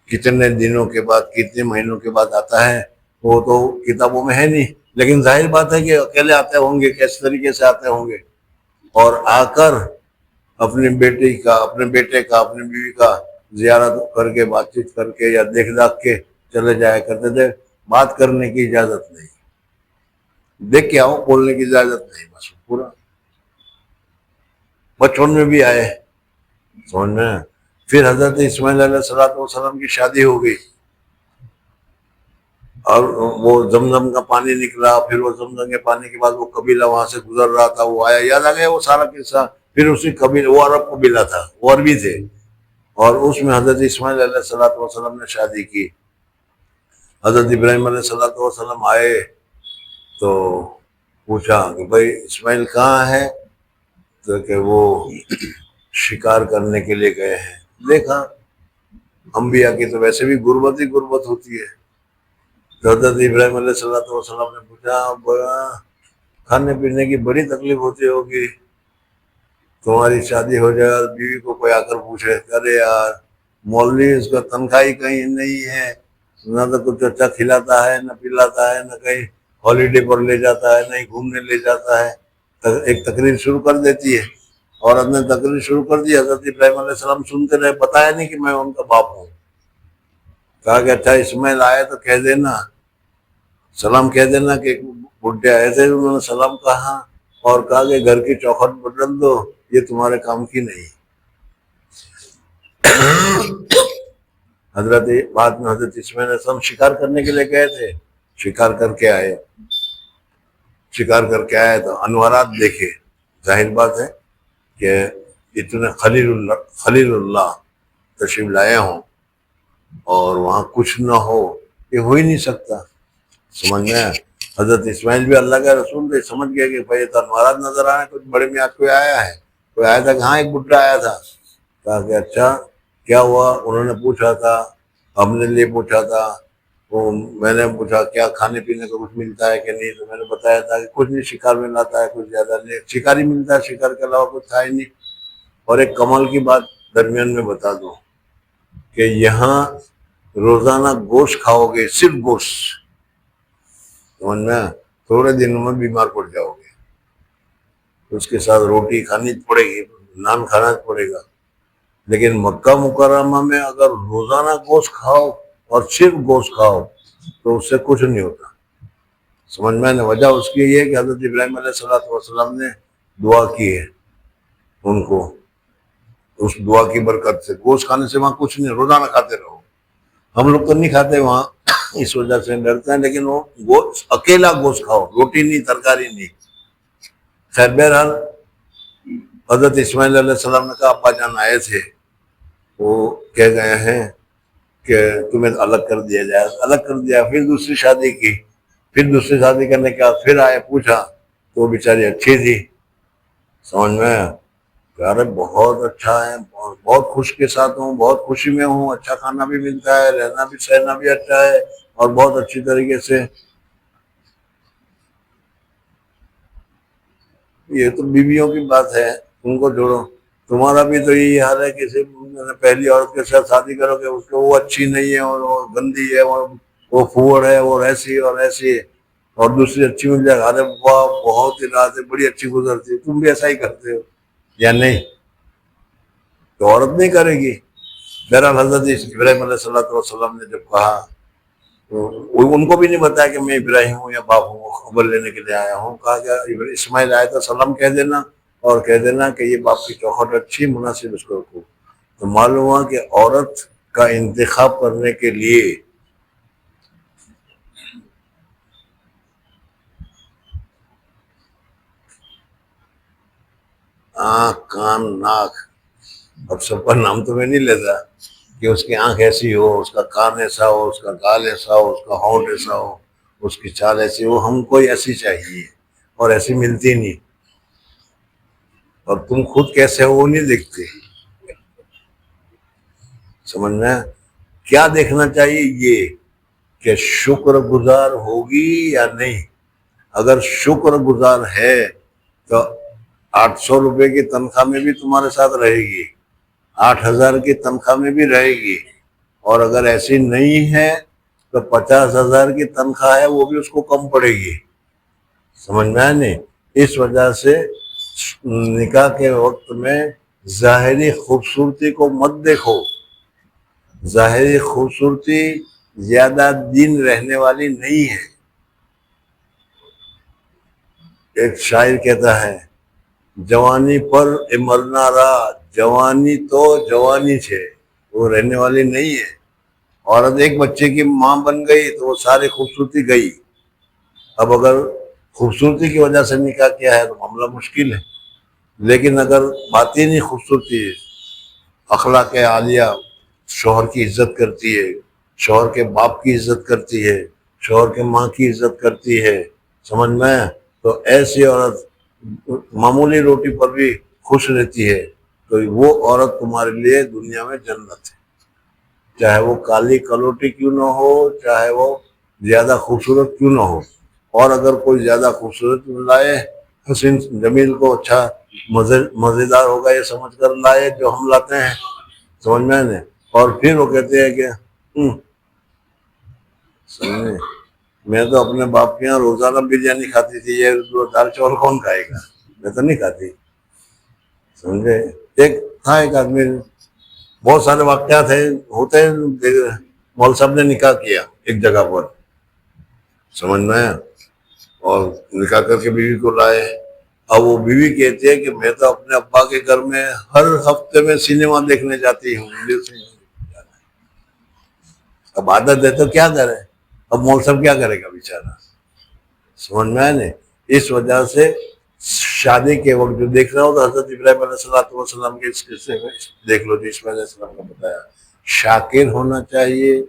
کتنے دنوں کے بعد کتنے مہینوں کے بعد آتا ہے وہ تو کتابوں میں ہے نہیں. لیکن ظاہر بات ہے کہ اکیلے آتے ہوں گے، کس طریقے سے آتے ہوں گے. اور آ کر اپنی بیٹی کا، اپنے بیٹے کا، اپنی بیوی کا زیارت کر کے، بات چیت کر کے یا دیکھ داکھ کے چلے جایا کرتے تھے. بات کرنے کی اجازت نہیں، دیکھ کے آؤ، بولنے کی اجازت نہیں، بس پورا. بچپن میں بھی آئے، سمجھ میں. پھر حضرت اسماعیل علیہ السلام کی شادی ہو گئی اور وہ زمزم کا پانی نکلا. پھر وہ زمزم کے پانی کے بعد وہ قبیلہ وہاں سے گزر رہا تھا، وہ آیا، یاد آ گیا وہ سارا قصہ. پھر اسی قبیلے، وہ عرب قبیلہ تھا، وہ عربی تھے، اور اس میں حضرت اسماعیل علیہ السلام نے شادی کی. حضرت ابراہیم علیہ السلام آئے تو پوچھا کہ بھائی اسماعیل کہاں ہے؟ تو کہ وہ شکار کرنے کے لیے گئے ہیں. دیکھا انبیاء کی تو ویسے بھی غربت ہی غربت ہوتی ہے. تو حضرت ابراہیم علیہ السلام نے پوچھا، بڑا کھانے پینے کی بڑی تکلیف ہوتی ہوگی، تمہاری شادی ہو جائے اور بیوی کو کوئی آ کر پوچھے، ارے یار مولوی اس کا تنخواہ کہیں نہیں ہے، نہ تو کچھ اچھا کھلاتا ہے، نہ پلاتا ہے، نہ کہیں ہالیڈے پر لے جاتا ہے، نہ ہی گھومنے لے جاتا ہے. ایک تقریر شروع کر دیتی ہے. عورت نے تقریر شروع کر دی. حضرت ابراہیم علیہ السلام سنتے رہے، بتایا نہیں کہ میں ان کا باپ ہوں. کہا کہ اچھا اسماعیل آئے تو کہہ دینا، سلام کہہ دینا کہ بڈھے آئے تھے، انہوں نے سلام کہا اور کہا کہ گھر کی چوکھٹ بدل دو، یہ تمہارے کام کی نہیں. بعد میں حضرت اسماعیل علیہ السلام شکار کرنے کے لیے گئے تھے. شکار کر کے آئے تو انوارات دیکھے. ظاہر بات ہے کہ اتنے خلیل اللہ تشریف لائے ہوں اور وہاں کچھ نہ ہو، یہ ہو ہی نہیں سکتا. سمجھ میں حضرت اسماعیل بھی اللہ کا رسول تھے، سمجھ گئے کہ بھائی تو انوارات نظر آئے، کچھ بڑے میاں کوئی آیا ہے. کوئی آیا تھا کہ ہاں ایک بڈھا آیا تھا. کہا کہ اچھا کیا ہوا؟ انہوں نے پوچھا تھا، ہم نے لیے پوچھا تھا. میں نے پوچھا کیا کھانے پینے کو کچھ ملتا ہے کہ نہیں؟ تو میں نے بتایا تھا کہ کچھ نہیں، شکار میں لاتا ہے، کچھ زیادہ نہیں، شکار ہی ملتا ہے، شکار کے علاوہ کچھ تھا ہی نہیں. اور ایک کمال کی بات درمیان میں بتا دوں کہ یہاں روزانہ گوشت کھاؤ گے، صرف گوشت، سمجھ میں، تھوڑے دنوں میں بیمار پڑ جاؤ گے. اس کے ساتھ روٹی کھانی پڑے گی، نان کھانا پڑے گا. لیکن مکہ مکرمہ میں اگر روزانہ گوشت کھاؤ اور صرف گوشت کھاؤ تو اس سے کچھ نہیں ہوتا. سمجھ میں نے وجہ اس کی یہ ہے کہ حضرت ابراہیم علیہ السلام نے دعا کی ہے ان کو، اس دعا کی برکت سے. گوشت کھانے سے وہاں کچھ نہیں، روزانہ کھاتے رہو. ہم لوگ تو نہیں کھاتے وہاں، اس وجہ سے ڈرتے ہیں. لیکن وہ گوشت، اکیلا گوشت کھاؤ، روٹی نہیں، ترکاری نہیں. خیر بہرحال حضرت اسماعیل علیہ السلام نے کہا ابا جان آئے تھے، وہ کہہ گئے ہیں کہ تمہیں الگ کر دیا جائے. الگ کر دیا. پھر دوسری شادی کی. پھر دوسری شادی کرنے کے بعد پھر آئے، پوچھا تو وہ بیچاری اچھی تھی. سمجھ میں یار بہت اچھا ہے، بہت خوش کے ساتھ ہوں، بہت خوشی میں ہوں، اچھا کھانا بھی ملتا ہے، رہنا بھی سہنا بھی اچھا ہے، اور بہت اچھی طریقے سے. یہ تو بیویوں کی بات ہے، ان کو چھوڑو. تمہارا بھی تو یہی حال ہے کہ صرف پہلی عورت کے ساتھ شادی کرو گے، اس کو وہ اچھی نہیں ہے اور وہ گندی ہے، وہ پھوڑ ہے، وہ ایسی اور ایسی ہے، اور دوسری اچھی مل جائے. ارے واہ بہت ہی رات ہے، بڑی اچھی گزرتی. تم بھی ایسا ہی کرتے ہو یا نہیں؟ تو عورت نہیں کرے گی. بہرحال حضرت ابراہیم علیہ السلام نے جب کہا تو ان کو بھی نہیں بتایا کہ میں ابراہیم ہوں یا باپ ہوں، خبر لینے کے لیے آیا ہوں. کہا کہ اسماعیل آیا تو سلام کہہ دینا اور کہہ دینا کہ یہ باپ کی چوکھٹ اچھی، مناسب، اس کو رکھو. تو معلوم ہوا کہ عورت کا انتخاب کرنے کے لیے آنکھ، کان، ناک، اب سب کا نام تو میں نہیں لیتا کہ اس کی آنکھ ایسی ہو، اس کا کان ایسا ہو، اس کا گال ایسا ہو، اس کا ہونٹ ایسا ہو، اس کی چال ایسی ہو. ہم کو ایسی چاہیے اور ایسی ملتی نہیں. اور تم خود کیسے ہو وہ نہیں دیکھتے. سمجھنا کیا دیکھنا چاہیے؟ یہ کہ شکر گزار ہوگی یا نہیں. اگر شکر گزار ہے تو 800 روپے کی تنخواہ میں بھی تمہارے ساتھ رہے گی، 8000 کی تنخواہ میں بھی رہے گی. اور اگر ایسی نہیں ہے تو 50,000 کی تنخواہ ہے وہ بھی اس کو کم پڑے گی. سمجھ میں آئے نہیں؟ اس وجہ سے نکاح کے وقت میں ظاہری خوبصورتی کو مت دیکھو. ظاہری خوبصورتی زیادہ دن رہنے والی نہیں ہے. ایک شاعر کہتا ہے جوانی پر مرنا رہا, جوانی تو جوانی ہے, وہ رہنے والی نہیں ہے. عورت ایک بچے کی ماں بن گئی تو وہ ساری خوبصورتی گئی. اب اگر خوبصورتی کی وجہ سے نکاح کیا ہے تو معاملہ مشکل ہے. لیکن اگر باطنی خوبصورتی, اخلاق عالیہ, شوہر کی عزت کرتی ہے, شوہر کے باپ کی عزت کرتی ہے, شوہر کے ماں کی عزت کرتی ہے, سمجھ میں, تو ایسی عورت معمولی روٹی پر بھی خوش رہتی ہے, تو وہ عورت تمہارے لیے دنیا میں جنت ہے. چاہے وہ کالی کلوٹی کیوں نہ ہو, چاہے وہ زیادہ خوبصورت کیوں نہ ہو. اور اگر کوئی زیادہ خوبصورت لائے, حسین جمیل کو اچھا مزیدار ہوگا یہ سمجھ کر لائے, جو ہم لاتے ہیں, سمجھ میں نے, اور پھر وہ کہتے ہیں کہ سمجھے, میں تو اپنے باپ کے یہاں روزانہ بریانی کھاتی تھی, یہ دال چاول کون کھائے گا, میں تو نہیں کھاتی. سمجھے, ایک تھا ایک آدمی, بہت سارے واقعات ہوتے ہیں. مول صاحب نے نکاح کیا ایک جگہ پر, سمجھ میں, اور نکاح کر کے بیوی کو لائے. اب وہ بیوی کہتی ہے کہ میں تو اپنے ابا کے گھر میں ہر ہفتے میں سنیما دیکھنے جاتی ہوں. اب عادت ہے تو کیا کرے, اب مول صاحب کیا کرے گا بیچارہ, سمجھ میں آئے نا. اس وجہ سے شادی کے وقت جو دیکھ رہا ہو تو حضرت ابراہیم علیہ السلام کے اس قصے میں دیکھ لو, جو اسماعیل علیہ السلام کا بتایا. شاکر ہونا چاہیے,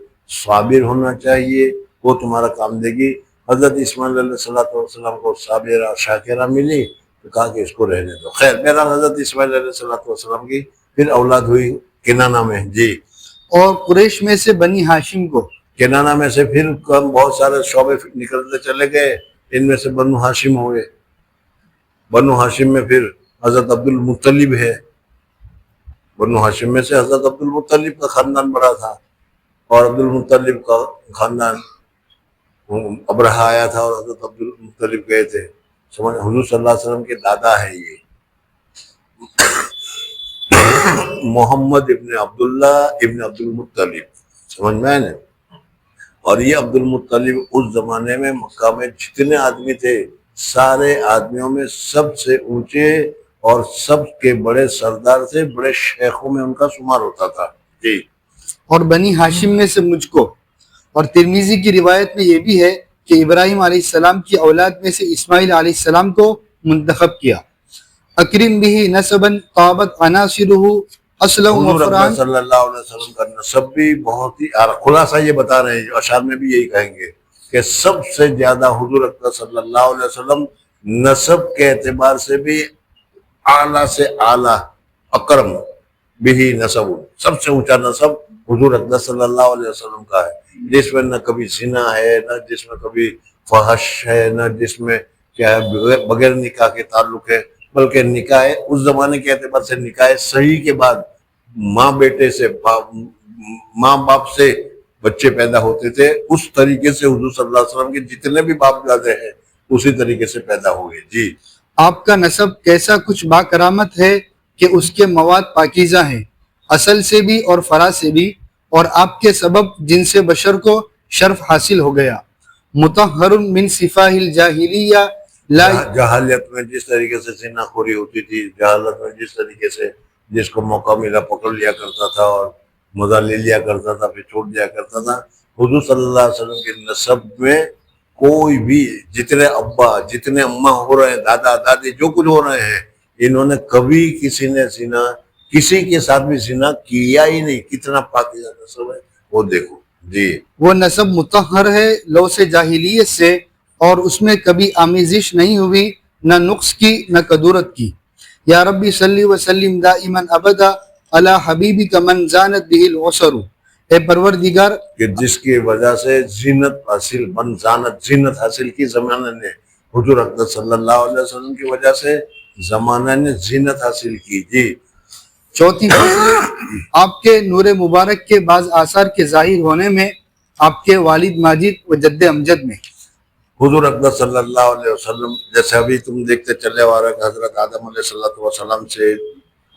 صابر ہونا چاہیے, وہ تمہارا کام دے گی. حضرت اسماعیل علیہ السلام کو صابرہ شاکرہ ملی تو کہا کہ اس کو رہنے دو. خیر, بہرحال حضرت اسماعیل علیہ السلام کی پھر اولاد ہوئی کنانہ میں. جی, اور قریش میں سے بنی ہاشم کو, کنانہ میں سے پھر بہت سارے شعبے نکلتے چلے گئے. ان میں سے بنو ہاشم ہوئے. بنو ہاشم میں پھر حضرت عبد المطلب ہے. بنو ہاشم میں سے حضرت عبد المطلب کا خاندان بڑا تھا, اور عبد المطلب کا خاندان ابرہہ آیا تھا اور حضرت عبد المطلب گئے تھے. سمجھ, حضور صلی اللہ علیہ وسلم کے دادا ہے یہ محمد ابن عبداللہ ابن عبد المطلب, سمجھ میں آئے نا. اور یہ عبد المطلب اس زمانے میں مکہ میں جتنے آدمی تھے, سارے آدمیوں میں سب سے اونچے اور سب کے بڑے سردار سے, بڑے شیخوں میں ان کا شمار ہوتا تھا. جی, اور بنی ہاشم میں سے مجھ کو. اور ترمذی کی روایت میں یہ بھی ہے کہ ابراہیم علیہ السلام کی اولاد میں سے اسماعیل علیہ السلام کو منتخب کیا. اکرم بھی نسبا طابت عناصرہ اصلا حضور وفران. اکبر صلی اللہ علیہ وسلم کا نسب بھی بہت ہی خلاصہ یہ بتا رہے ہیں, اشعار میں بھی یہی کہیں گے کہ سب سے زیادہ حضور اکبر صلی اللہ علیہ وسلم نسب کے اعتبار سے بھی اعلیٰ سے اعلیٰ, اکرم بھی نسب, سب سے اونچا نسب حضور اکبر صلی اللہ علیہ وسلم کا ہے, جس میں نہ کبھی زنا ہے, نہ جس میں کبھی فحش ہے, نہ جس میں کیا ہے بغیر نکاح کے تعلق ہے, بلکہ نکاح اس زمانے کے اعتبار سے نکاح صحیح کے بعد ماں بیٹے سے, ماں باپ سے بچے پیدا ہوتے تھے. اس طریقے سے حضور صلی اللہ علیہ وسلم کے جتنے بھی باپ دادے ہیں اسی طریقے سے پیدا ہوئے. جی, آپ کا نسب کیسا کچھ با کرامت ہے کہ اس کے مواد پاکیزہ ہیں, اصل سے بھی اور فرا سے بھی, اور آپ کے سبب جن سے بشر کو شرف حاصل ہو گیا. مطہر من صفاہ الجاہلیہ لا. جہالت میں جس طریقے سے زنا خوری ہوتی تھی, جہالت میں جس طریقے سے جس کو موقع ملا پکڑ لیا کرتا تھا اور مزہ لے لیا کرتا تھا, پھر چھوڑ دیا کرتا تھا. حضور صلی اللہ علیہ وسلم کے نسب میں کوئی بھی, جتنے ابا جتنے اماں ہو رہے ہیں, دادا دادی جو کچھ ہو رہے ہیں, انہوں نے کبھی کسی نے زنا, کسی کے ساتھ بھی زنا کیا ہی نہیں. کتنا پاکیزہ نسب ہے وہ دیکھو. جی, وہ نسب مطہر ہے لوث جاہلیت سے, اور اس میں کبھی آمیزش نہیں ہوئی, نہ نقص کی نہ کدورت کی. یا ربی صلی وسلم دائما ابدا علی حبیبک من زانت بہ العسر. اے پروردگار, کہ جس کی وجہ سے زینت حاصل, زینت حاصل کی زمانے نے, حضور اکبر صلی اللہ علیہ وسلم کی وجہ سے زمانہ نے زینت حاصل کی. جی, چوتھی فصل, آپ کے نور مبارک کے بعض آثار کے ظاہر ہونے میں, آپ کے والد ماجد و جد امجد میں. حضور اقدس صلی اللہ علیہ وسلم جیسے ابھی تم دیکھتے چلے آ رہا کہ حضرت آدم علیہ السلام سے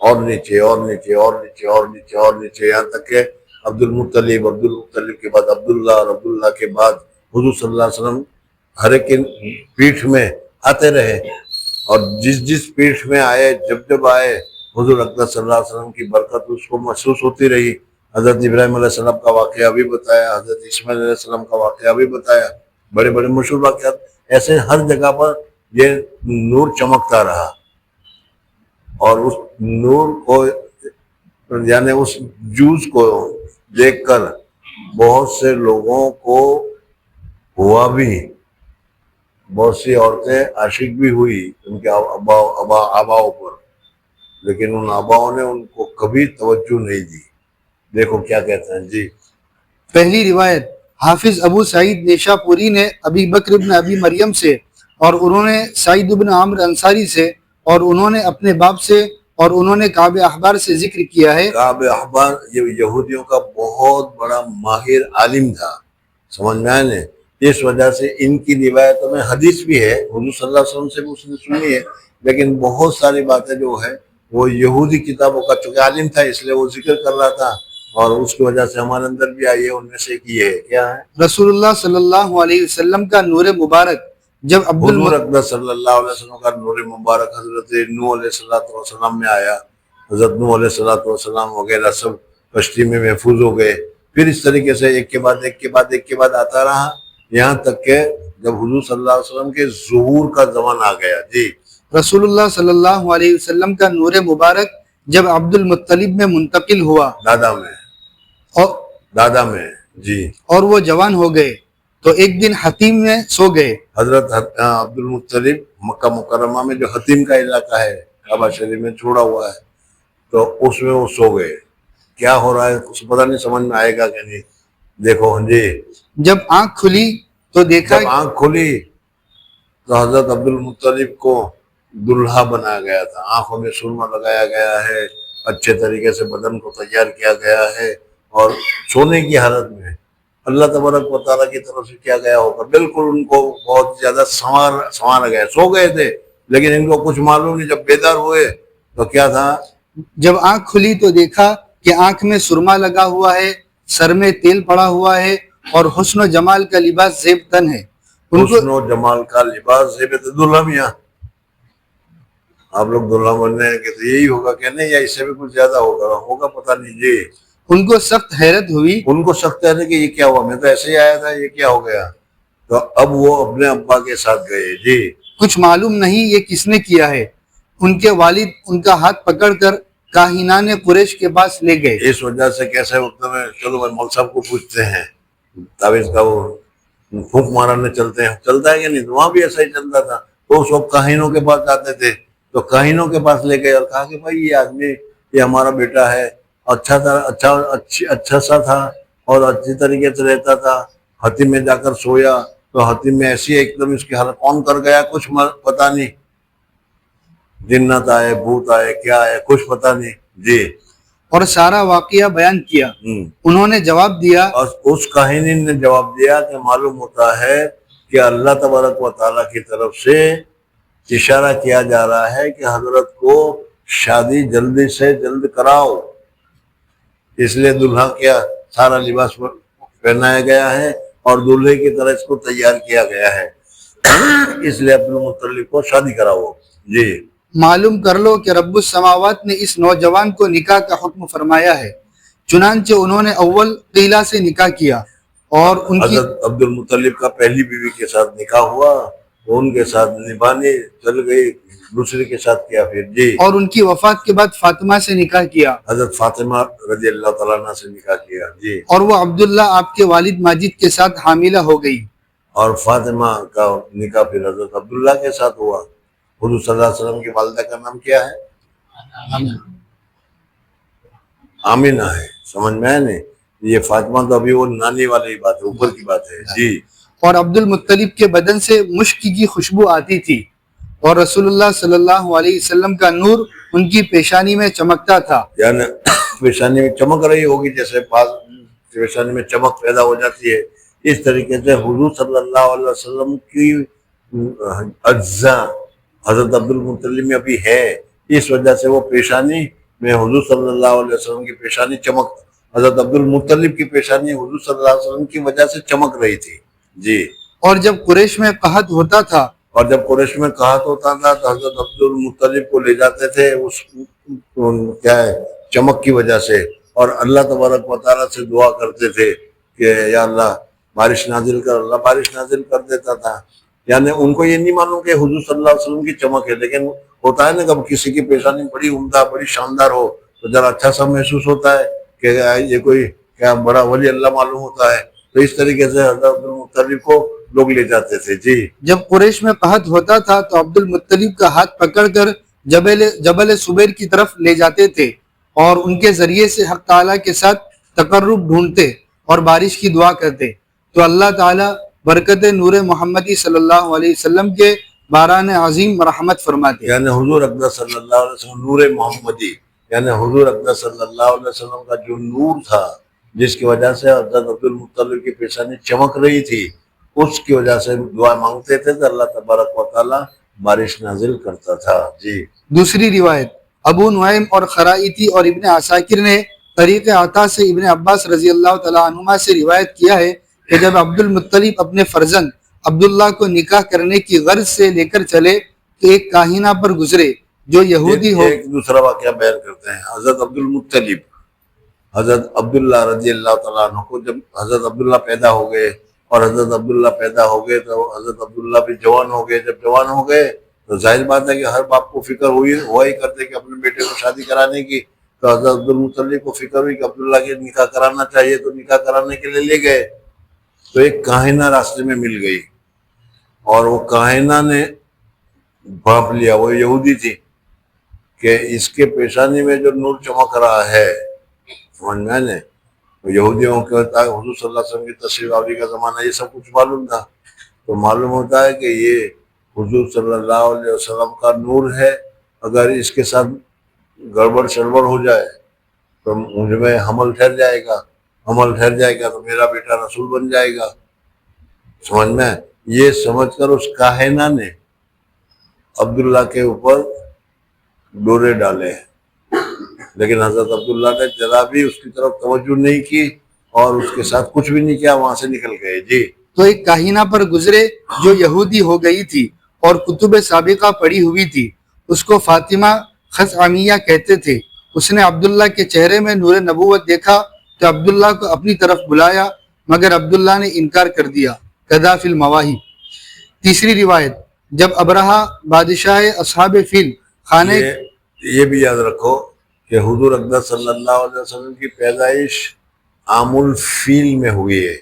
اور نیچے اور نیچے اور نیچے اور نیچے اور نیچے، یہاں تک کہ عبد المطلب کے بعد عبداللہ اور عبداللہ کے بعد حضور صلی اللہ علیہ وسلم ہر ایک پیٹھ میں آتے رہے، اور جس پیٹھ میں آئے، جب آئے، حضور اقدس صلی اللہ علیہ وسلم کی برکت اس کو محسوس ہوتی رہی۔ حضرت ابراہیم علیہ السلام کا واقعہ بھی بتایا، حضرت اسماعیل علیہ السلام کا واقعہ بھی بتایا، بڑے بڑے مشہور واقعات، ایسے ہر جگہ پر یہ نور چمکتا رہا، اور اس نور کو یعنی اس جوز کو دیکھ کر بہت سے لوگوں کو ہوا بھی، بہت سی عورتیں عاشق بھی ہوئی ان کے آباؤں پر، لیکن ان آباؤں نے ان کو کبھی توجہ نہیں دی۔ دیکھو کیا کہتے ہیں جی۔ پہلی روایت حافظ ابو سعید نیشا پوری نے ابی بکر ابن ابی مریم سے، اور انہوں نے سعید ابن عمرو انصاری سے، اور انہوں نے اپنے باپ سے، اور انہوں نے کعب احبار سے ذکر کیا ہے۔ کعب احبار یہ یہودیوں کا بہت بڑا ماہر عالم تھا، سمجھ میں آئے نا، اس وجہ سے ان کی روایتوں میں حدیث بھی ہے، حضور صلی اللہ علیہ وسلم سے بھی اس نے سنی ہے، لیکن بہت ساری باتیں جو ہے وہ یہودی کتابوں کا، چونکہ عالم تھا اس لیے وہ ذکر کر رہا تھا، اور اس کی وجہ سے ہمارے اندر بھی آئی ہے، ان میں سے ایک یہ ہے، کیا ہے؟ رسول اللہ صلی اللہ علیہ وسلم کا نور مبارک جب حضور اقدس صلی اللہ علیہ وسلم کا نور مبارک حضرت نوح علیہ السلام میں آیا، حضرت نوح علیہ السلام وغیرہ سب کشتی میں محفوظ ہو گئے، پھر اس طریقے سے ایک کے بعد ایک کے بعد ایک کے بعد آتا رہا، یہاں تک کہ جب حضور صلی اللہ علیہ وسلم کے ظہور کا زمان آ گیا۔ جی، رسول اللہ صلی اللہ علیہ وسلم کا نور مبارک جب عبد المطلب میں منتقل ہوا، دادا میں جی، اور وہ جوان ہو گئے تو ایک دن حتیم میں سو گئے۔ حضرت عبد المطلب مکہ مکرمہ میں جو حتیم کا علاقہ ہے، کعبہ شریف میں چھوڑا ہوا ہے، تو اس میں وہ سو گئے۔ کیا ہو رہا ہے کچھ پتہ نہیں، سمجھ میں آئے گا کہ نہیں؟ دیکھو جی، جب آنکھ کھلی تو دیکھا، جب آنکھ کھلی تو حضرت عبد المطلب کو دلہا بنایا گیا تھا، آنکھوں میں سرما لگایا گیا ہے، اچھے طریقے سے بدن کو تیار کیا گیا ہے، اور سونے کی حالت میں اللہ تبارک و تعالیٰ کی طرف سے کیا گیا ہوگا، بالکل ان کو بہت زیادہ سنوارا گیا، سو گئے تھے لیکن ان کو کچھ معلوم نہیں، جب بیدار ہوئے تو کیا تھا؟ جب آنکھ کھلی تو دیکھا کہ آنکھ میں سرما لگا ہوا ہے، سر میں تیل پڑا ہوا ہے، اور حسن و جمال کا لباس زیب تن ہے۔ حسن و جمال کا لباس زیب تن، دلہا میاں آپ لوگ دلہا بننے ہیں کہ یہی ہوگا کہ نہیں، یا اس سے بھی کچھ زیادہ ہوگا پتہ نہیں جی۔ ان کو سخت حیرت ہوئی، ان کو سخت ہے کہ یہ کیا ہوا، میں تو ایسے ہی آیا تھا، یہ کیا ہو گیا؟ تو اب وہ اپنے ابا کے ساتھ گئے جی۔ کچھ معلوم نہیں یہ کس نے کیا ہے۔ ان کے والد ان کا ہاتھ پکڑ کر کاہنان قریش کے پاس لے گئے۔ اس وجہ سے کیسے وقت میں چلو بھائی مول صاحب کو پوچھتے ہیں، تعویذ کا وہ پھونک مارنے چلتے ہیں، چلتا ہے کہ نہیں؟ وہاں بھی ایسا ہی چلتا تھا، تو اس وقت کاہنوں کے پاس جاتے تھے، تو کاہنوں کے پاس لے گئے اور کہا کہ بھائی یہ آدمی، یہ ہمارا بیٹا ہے، اچھا تھا، اچھا سا تھا اور اچھی طریقے سے رہتا تھا، حتیم میں جا کر سویا تو حتیم میں ایسی ایک دم اس کی حالت، کون کر گیا کچھ پتہ نہیں، جنت آئے، بھوت آئے، کیا آئے کچھ پتہ نہیں جی، اور سارا واقعہ بیان کیا۔ انہوں نے جواب دیا، اور اس کاہنی نے جواب دیا کہ معلوم ہوتا ہے کہ اللہ تبارک و تعالیٰ کی طرف سے اشارہ کیا جا رہا ہے کہ حضرت کو شادی جلدی سے جلد کراؤ، اس لیے دلہا کیا سارا لباس پہنایا گیا ہے اور دلہے کی طرح اس کو تیار کیا گیا ہے، اس لیے عبد المطلب کو شادی کراؤ جی۔ معلوم کر لو کہ رب السماوات نے اس نوجوان کو نکاح کا حکم فرمایا ہے۔ چنانچہ انہوں نے اول قیلہ سے نکاح کیا، اور ان کی حضرت عبد المطلب کا پہلی بیوی کے ساتھ نکاح ہوا، ان کے ساتھ نبھانے چل گئی، دوسرے کے ساتھ کیا پھر جی، اور ان کی وفات کے بعد فاطمہ سے نکاح کیا، حضرت فاطمہ رضی اللہ تعالیٰ عنہ سے نکاح کیا جی، اور وہ عبداللہ آپ کے والد ماجد کے ساتھ حاملہ ہو گئی۔ اور فاطمہ کا نکاح پھر حضرت عبداللہ کے ساتھ ہوا۔ حضور صلی اللہ علیہ وسلم کی والدہ کا نام کیا ہے؟ آمینہ ہے، سمجھ میں ہے نہیں؟ یہ فاطمہ تو ابھی وہ نانی والی بات ہے، اوپر کی بات ہے جی۔ اور عبد المطلب کے بدن سے مشک کی خوشبو آتی تھی، اور رسول اللہ صلی اللہ علیہ وسلم کا نور ان کی پیشانی میں چمکتا تھا، یعنی پیشانی میں چمک رہی ہوگی، جیسے پیشانی میں چمک پیدا ہو جاتی ہے، اس طریقے سے حضور صلی اللہ علیہ وسلم کی اجزاء حضرت عبد المطلب میں ابھی ہے، اس وجہ سے وہ پیشانی میں حضور صلی اللہ علیہ وسلم کی پیشانی چمک، حضرت عبد المطلب کی پیشانی حضور صلی اللہ علیہ وسلم کی وجہ سے چمک رہی تھی جی۔ اور جب قریش میں قحط ہوتا تھا اور جب قریش میں قحط ہوتا تھا تو حضرت عبد المطلب کو لے جاتے تھے اس کیا ہے چمک کی وجہ سے، اور اللہ تبارک و تعالیٰ سے دعا کرتے تھے کہ یا اللہ بارش نازل کر، اللہ بارش نازل کر دیتا تھا۔ یعنی ان کو یہ نہیں معلوم کہ حضور صلی اللہ علیہ وسلم کی چمک ہے، لیکن ہوتا ہے نا کہ کسی کی پیشانی بڑی عمدہ بڑی شاندار ہو تو ذرا اچھا سا محسوس ہوتا ہے کہ یہ کوئی کیا بڑا ولی اللہ معلوم ہوتا ہے، تو اس طریقے سے حضرت عبد المطلب کو لوگ لے جاتے تھے جی۔ جب قریش میں قحط ہوتا تھا تو عبد المطلب کا ہاتھ پکڑ کر جبل سبیر کی طرف لے جاتے تھے اور ان کے ذریعے سے حق تعالیٰ کے ساتھ تقرب ڈھونڈتے اور بارش کی دعا کرتے، تو اللہ تعالیٰ برکت نور محمدی صلی اللہ علیہ وسلم کے باران عظیم رحمت فرماتے۔ یعنی حضور اقدس صلی اللہ علیہ وسلم نور محمدی، یعنی حضور اقدس صلی اللہ علیہ وسلم کا جو نور تھا جس کی وجہ سے حضرت عبد المطلب کی پیشانی چمک رہی تھی، اس کی وجہ سے دعا مانگتے تھے تو اللہ تبارک و تعالیٰ بارش نازل کرتا تھا جی۔ دوسری روایت ابو نعیم اور خرائطی اور ابن عساکر نے طریق عطا سے ابن عباس رضی اللہ تعالیٰ عنہما سے روایت کیا ہے کہ جب عبد المطلب اپنے فرزند عبداللہ کو نکاح کرنے کی غرض سے لے کر چلے تو ایک کاہنہ پر گزرے جو یہودی ہو۔ ایک دوسرا واقعہ بیان کرتے ہیں۔ حضرت عبد المطلب حضرت عبداللہ رضی اللہ تعالیٰ عنہ کو جب حضرت عبداللہ پیدا ہو گئے اور حضرت عبداللہ پیدا ہو گئے تو حضرت عبداللہ بھی جوان ہو گئے، جب جوان ہو گئے تو ظاہر بات ہے کہ ہر باپ کو فکر ہوا ہی کرتے کہ اپنے بیٹے کو شادی کرانے کی، تو حضرت عبد المطلب کو فکر ہوئی کہ عبداللہ کے نکاح کرانا چاہیے، تو نکاح کرانے کے لیے لے گئے تو ایک کاہنہ راستے میں مل گئی اور وہ کاہنہ نے بھانپ لیا، وہ یہودی تھی، کہ اس کے پیشانی میں جو نور چمک رہا ہے، سمجھ میں نے یہودیوں کے حضور صلی اللہ علیہ وسلم کی تشریف آوری کا زمانہ یہ سب کچھ معلوم تھا، تو معلوم ہوتا ہے کہ یہ حضور صلی اللہ علیہ وسلم کا نور ہے، اگر اس کے ساتھ گڑبڑ شڑبڑ ہو جائے تو مجھ میں حمل ٹھہر جائے گا، حمل ٹھہر جائے گا تو میرا بیٹا رسول بن جائے گا، سمجھ میں۔ یہ سمجھ کر اس کاہنہ نے عبداللہ کے اوپر ڈورے ڈالے، لیکن حضرت عبداللہ نے ذرا بھی اس کی طرف توجہ نہیں کی اور اس کے ساتھ کچھ بھی نہیں کیا، وہاں سے نکل گئے جی۔ تو ایک کاہنہ پر گزرے جو یہودی ہو گئی تھی اور کتب سابقہ پڑھی ہوئی تھی، اس کو فاطمہ خثعمیہ کہتے تھے۔ اس نے عبداللہ کے چہرے میں نور نبوت دیکھا تو عبداللہ کو اپنی طرف بلایا، مگر عبداللہ نے انکار کر دیا، کذا فی المواہب۔ تیسری روایت جب ابرہہ بادشاہ اصحاب فیل خانے یہ بھی یاد رکھو کہ حضور اقدس صلی اللہ علیہ وسلم کی پیدائش عام الفیل میں ہوئی ہے،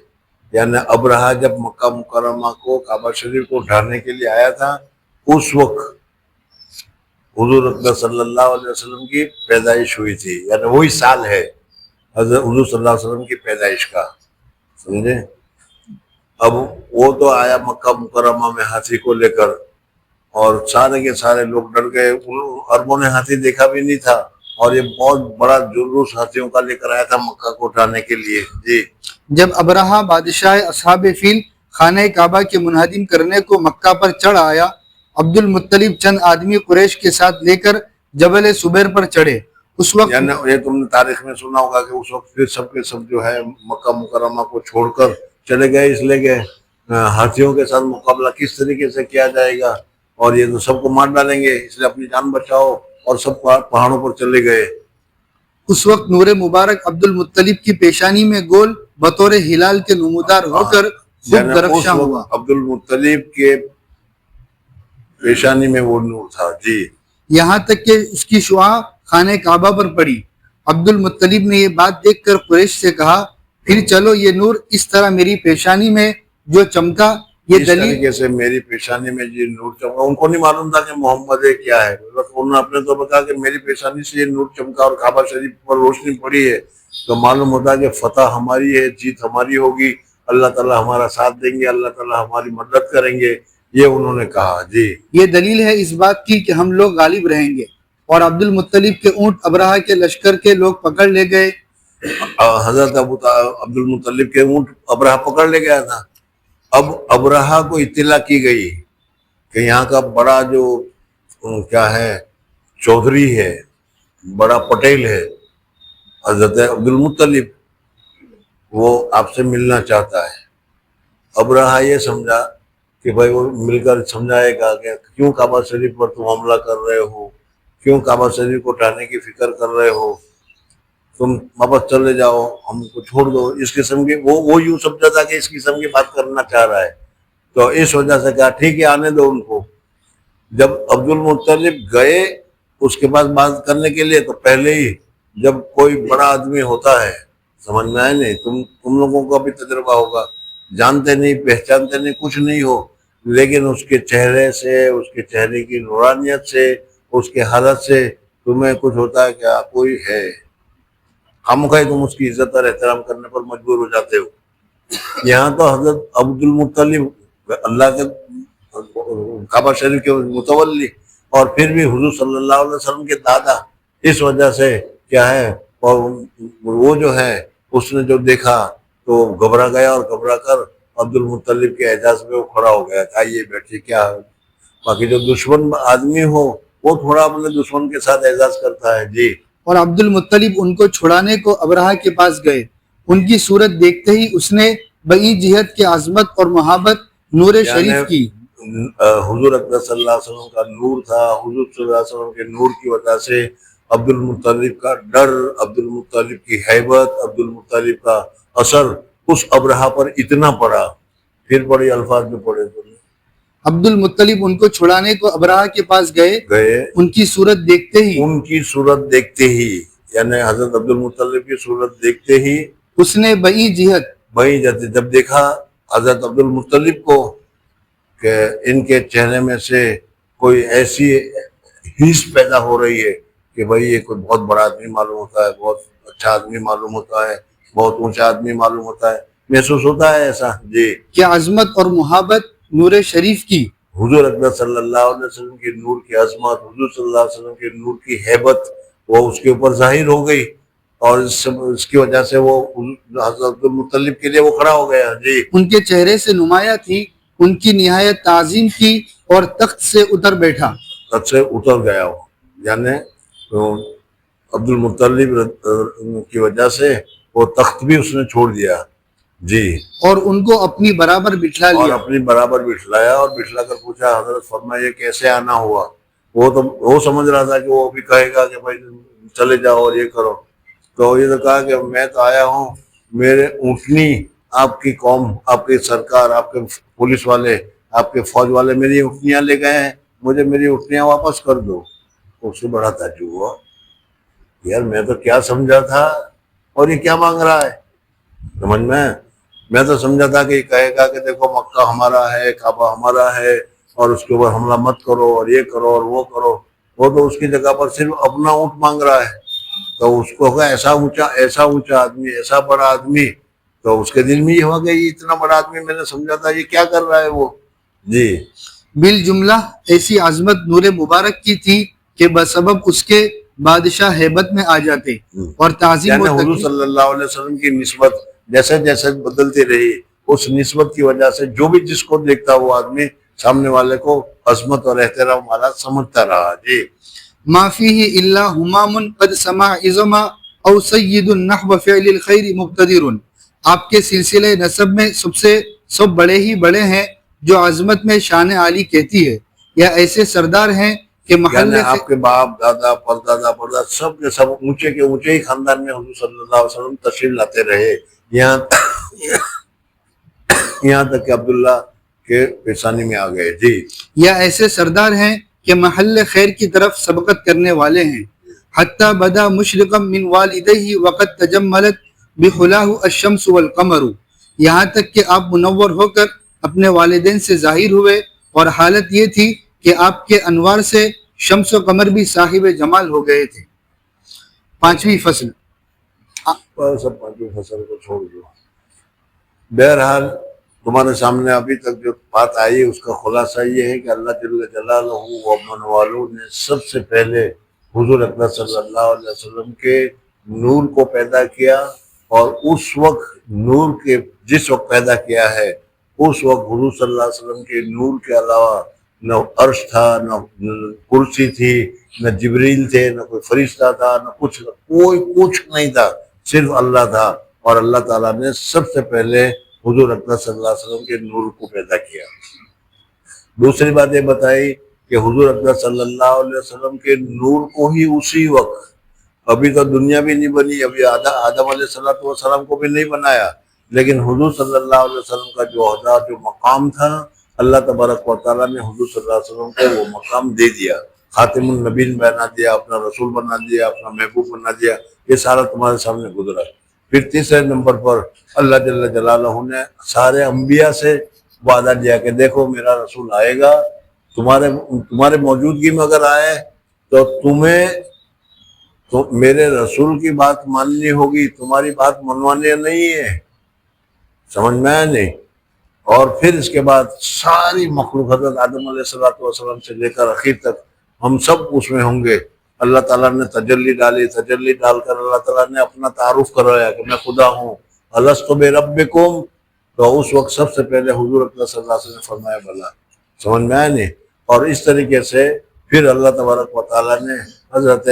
یعنی ابرہہ جب مکہ مکرمہ کو کعبہ شریف کو ڈھانے کے لیے آیا تھا اس وقت حضور اقدس صلی اللہ علیہ وسلم کی پیدائش ہوئی تھی، یعنی وہی سال ہے حضرت حضور صلی اللہ علیہ وسلم کی پیدائش کا، سمجھے۔ اب وہ تو آیا مکہ مکرمہ میں ہاتھی کو لے کر اور سارے کے سارے لوگ ڈر گئے، عربوں نے ہاتھی دیکھا بھی نہیں تھا اور یہ بہت بڑا جلوس ہاتھیوں کا لے کر آیا تھا مکہ کو اٹھانے کے لیے جی۔ جب ابرہہ بادشاہ اصحاب فیل خانہ کعبہ کے منہدم کرنے کو مکہ پر چڑھ آیا، عبد المطلب چند آدمی قریش کے ساتھ لے کر جبل سبیر پر چڑھے۔ اس وقت یعنی یہ تم نے تاریخ میں سنا ہوگا کہ اس وقت پھر سب کے سب جو ہے مکہ مکرمہ کو چھوڑ کر چلے گئے، اس لیے کہ ہاتھیوں کے ساتھ مقابلہ کس طریقے سے کیا جائے گا اور یہ تو سب کو مار ڈالیں گے، اس لیے اپنی جان بچاؤ، اور سب پہاڑوں پر چلے گئے۔ اس وقت نور مبارک عبد المطلب کی پیشانی میں گول بطور ہلال کے نمودار ہو کر خود درخشاں ہوا۔ عبد المطلب کے پیشانی میں وہ نور تھا جی، یہاں تک کہ اس کی شعاع خانہ کعبہ پر پڑی۔ عبد المطلب نے یہ بات دیکھ کر قریش سے کہا، پھر چلو یہ نور اس طرح میری پیشانی میں جو چمکا، یہ اس دلیل طریقے سے میری پیشانی میں یہ نور چمکا۔ ان کو نہیں معلوم تھا کہ محمد کیا ہے، انہوں نے اپنے طور پر کہا کہ میری پیشانی سے یہ نور چمکا اور کعبہ شریف پر روشنی پڑی ہے، تو معلوم ہوتا ہے کہ فتح ہماری ہے، جیت ہماری ہوگی، اللہ تعالیٰ ہمارا ساتھ دیں گے، اللہ تعالیٰ ہماری مدد کریں گے، یہ انہوں نے کہا جی۔ یہ دلیل ہے اس بات کی کہ ہم لوگ غالب رہیں گے۔ اور عبد المطلب کے اونٹ ابرہہ کے لشکر کے لوگ پکڑ لے گئے حضرت عبد المطلب کے اونٹ ابرہہ پکڑ لے گیا تھا. اب ابرہہ کو اطلاع کی گئی کہ یہاں کا بڑا جو کیا ہے چودھری ہے, بڑا پٹیل ہے حضرت عبد المطلب, وہ آپ سے ملنا چاہتا ہے. ابرہہ یہ سمجھا کہ بھائی وہ مل کر سمجھائے گا کہ کیوں کعبہ شریف پر تم حملہ کر رہے ہو, کیوں کعبہ شریف کو اٹھانے کی فکر کر رہے ہو, تم واپس چلے جاؤ, ہم کو چھوڑ دو. اس قسم کی وہ یوں سمجھا تھا کہ اس قسم کی بات کرنا چاہ رہا ہے, تو اس وجہ سے کہا ٹھیک ہے آنے دو ان کو. جب عبد المطلب گئے اس کے بعد بات کرنے کے لیے, تو پہلے ہی جب کوئی بڑا آدمی ہوتا ہے, سمجھ میں آئے نہیں, تم لوگوں کا بھی تجربہ ہوگا, جانتے نہیں پہچانتے نہیں کچھ نہیں ہو, لیکن اس کے چہرے سے, اس کے چہرے کی نورانیت سے, اس کے حالت سے تمہیں کچھ ہوتا ہے کہ کوئی ہے, خامخواہ تم اس کی عزت اور احترام کرنے پر مجبور ہو جاتے ہو. یہاں تو حضرت عبد المطلب اللہ کے کعبہ شریف کے متولی اور پھر بھی حضور صلی اللہ علیہ وسلم کے دادا, اس وجہ سے کیا ہے, اور وہ جو ہے اس نے جو دیکھا تو گھبرا گیا, اور گھبرا کر عبد المطلب کے اعزاز میں وہ کھڑا ہو گیا, آئیے بیٹھیے کیا. باقی جو دشمن آدمی ہو وہ تھوڑا اپنے دشمن کے ساتھ اعزاز کرتا ہے. جی. اور عبد المطلب ان کو چھڑانے کو ابرہہ کے پاس گئے. ان کی صورت دیکھتے ہی اس نے بئی جہت کے عظمت اور محبت نور شریف کی. حضور اکرم صلی اللہ علیہ وسلم کا نور تھا, حضور صلی اللہ علیہ وسلم کے نور کی وجہ سے عبد المطلب کا ڈر, عبد المطلب کی ہیبت, عبد المطلب کا اثر اس ابرہہ پر اتنا پڑا. پھر بڑے الفاظ میں پڑے تو عبد المطلب ان کو چھڑانے کو ابرہہ کے پاس گئے. ان کی صورت دیکھتے ہی, ان کی صورت دیکھتے ہی, یعنی حضرت عبد المطلب کی صورت دیکھتے ہی اس نے بئی جہت جب دیکھا حضرت عبد المطلب کو کہ ان کے چہرے میں سے کوئی ایسی حس پیدا ہو رہی ہے کہ بھائی یہ کوئی بہت بڑا آدمی معلوم ہوتا ہے, بہت اچھا آدمی معلوم ہوتا ہے, بہت اونچا آدمی معلوم ہوتا ہے, محسوس ہوتا ہے ایسا. جی. کہ عظمت اور محبت نور شریف کی, حضور اکرم صلی اللہ علیہ وسلم کے نور کی عظمت, حضور صلی اللہ علیہ وسلم کے نور کی ہیبت وہ اس کے اوپر ظاہر ہو گئی, اور اس کی وجہ سے وہ حضرت عبد المطلب کے لیے وہ کھڑا ہو گیا. جی. ان کے چہرے سے نمایاں تھی, ان کی نہایت تعظیم کی, اور تخت سے اتر بیٹھا. تخت سے اتر گیا وہ, یعنی عبد المطلب کی وجہ سے وہ تخت بھی اس نے چھوڑ دیا. جی. اور ان کو اپنی برابر بٹھلا لیا. اور اپنی برابر بٹھلایا, اور بٹھلا کر پوچھا حضرت فرمایا یہ کیسے آنا ہوا. وہ سمجھ رہا تھا کہ وہ بھی کہے گا کہ بھائی چلے جاؤ اور یہ کرو, تو یہ تو کہا کہ میں تو آیا ہوں, میرے اونٹنی آپ کی قوم, آپ کی سرکار, آپ کے پولیس والے, آپ کے فوج والے میری اونٹنیاں لے گئے ہیں, مجھے میری اونٹنیاں واپس کر دو. اس سے بڑا تعجب ہوا, یار میں تو کیا سمجھا تھا اور یہ کیا مانگ رہا ہے. سمجھ میں تو سمجھا تھا کہ یہ کہے گا کہ دیکھو مکہ ہمارا ہے, کعبہ ہمارا ہے, اور اس کے اوپر حملہ مت کرو, اور یہ کرو اور وہ کرو. وہ تو اس کی جگہ پر صرف اپنا اونٹ مانگ رہا ہے. تو اس کو ایسا اونچا آدمی, ایسا بڑا آدمی, تو اس کے دل میں یہ ہوا کہ یہ اتنا بڑا آدمی میں نے سمجھا تھا یہ کیا کر رہا ہے وہ. جی. بالجملہ ایسی عظمت نور مبارک کی تھی کہ بسبب اس کے بادشاہ ہیبت میں آ جاتے, اور تعظیم یعنی حضور صلی اللہ علیہ وسلم کی نسبت جیسے جیسے بدلتی رہی, اس نسبت کی وجہ سے جو بھی جس کو دیکھتا وہ آدمی سامنے والے کو عظمت اور احترام والا سمجھتا رہا. جی. ما فیہ الا ہمام قد سمع عظما او سید نحو فعل الخیر مقتدر. آپ کے سلسلے نسب میں سب بڑے ہی بڑے ہیں جو عظمت میں شان عالی کہتی ہے, یا ایسے سردار ہیں کہ محل یعنی آپ کے باپ دادا پردادا سب کے سب اونچے کے اونچے ہی خاندان میں حضور صلی اللہ علیہ وسلم تشریف لاتے رہے, یہاں تک کہ عبداللہ کے پیشانی میں آ گئے. جی. یا ایسے سردار ہیں کہ محل خیر کی طرف سبقت کرنے والے ہیں. حتی بدا مشرقا من والدیہ وقد تجملت بخلاہ الشمس والقمر. یہاں تک کہ آپ منور ہو کر اپنے والدین سے ظاہر ہوئے, اور حالت یہ تھی کہ آپ کے انوار سے شمس و قمر بھی صاحب جمال ہو گئے تھے. پانچویں فصل. سب پانچویں فصل کو چھوڑ دو. بہرحال تمہارے سامنے ابھی تک جو بات آئی اس کا خلاصہ یہ ہے کہ اللہ جل جلالہ و من والو نے سب سے پہلے حضور اکرم صلی اللہ علیہ وسلم کے نور کو پیدا کیا، اور اس وقت نور کے جس وقت پیدا کیا ہے اس وقت حضور صلی اللہ علیہ وسلم کے نور کے علاوہ نہ عرش تھا، نہ کرسی تھی، نہ جبریل تھے، نہ کوئی فرشتہ تھا، نہ کچھ، کوئی کچھ نہیں تھا، صرف اللہ تھا۔ اور اللہ تعالیٰ نے سب سے پہلے حضور اکرم صلی اللہ علیہ وسلم کے نور کو پیدا کیا۔ دوسری بات یہ بتائی کہ حضور اکرم صلی اللہ علیہ وسلم کے نور کو ہی اسی وقت، ابھی تو دنیا بھی نہیں بنی، ابھی آدم علیہ السلام کو بھی نہیں بنایا، لیکن حضور صلی اللہ علیہ وسلم کا جو عہدہ، جو مقام تھا، اللہ تبارک و تعالیٰ نے حضور صلی اللہ علیہ وسلم کو وہ مقام دے دیا، خاتم النبیین بنا دیا، اپنا رسول بنا دیا، اپنا محبوب بنا دیا۔ یہ سارا تمہارے سامنے گزرا۔ پھر تیسرے نمبر پر اللہ جل جلالہ نے سارے انبیاء سے وعدہ دیا کہ دیکھو میرا رسول آئے گا، تمہارے موجودگی میں اگر آئے تو تمہیں تو میرے رسول کی بات ماننی ہوگی، تمہاری بات منوانی نہیں ہے، سمجھ میں آیا نہیں؟ اور پھر اس کے بعد ساری مخلوق حضرت آدم علیہ السلام سے لے کر آخر تک ہم سب اس میں ہوں گے۔ اللہ تعالیٰ نے تجلی ڈالی، تجلی ڈال کر اللہ تعالیٰ نے اپنا تعارف کروایا کہ میں خدا ہوں، الست بربکم، تو اس وقت سب سے پہلے حضور اکرم صلی اللہ علیہ وسلم نے فرمایا بلا، سمجھ میں آیا نہیں؟ اور اس طریقے سے پھر اللہ تبارک و تعالیٰ نے حضرت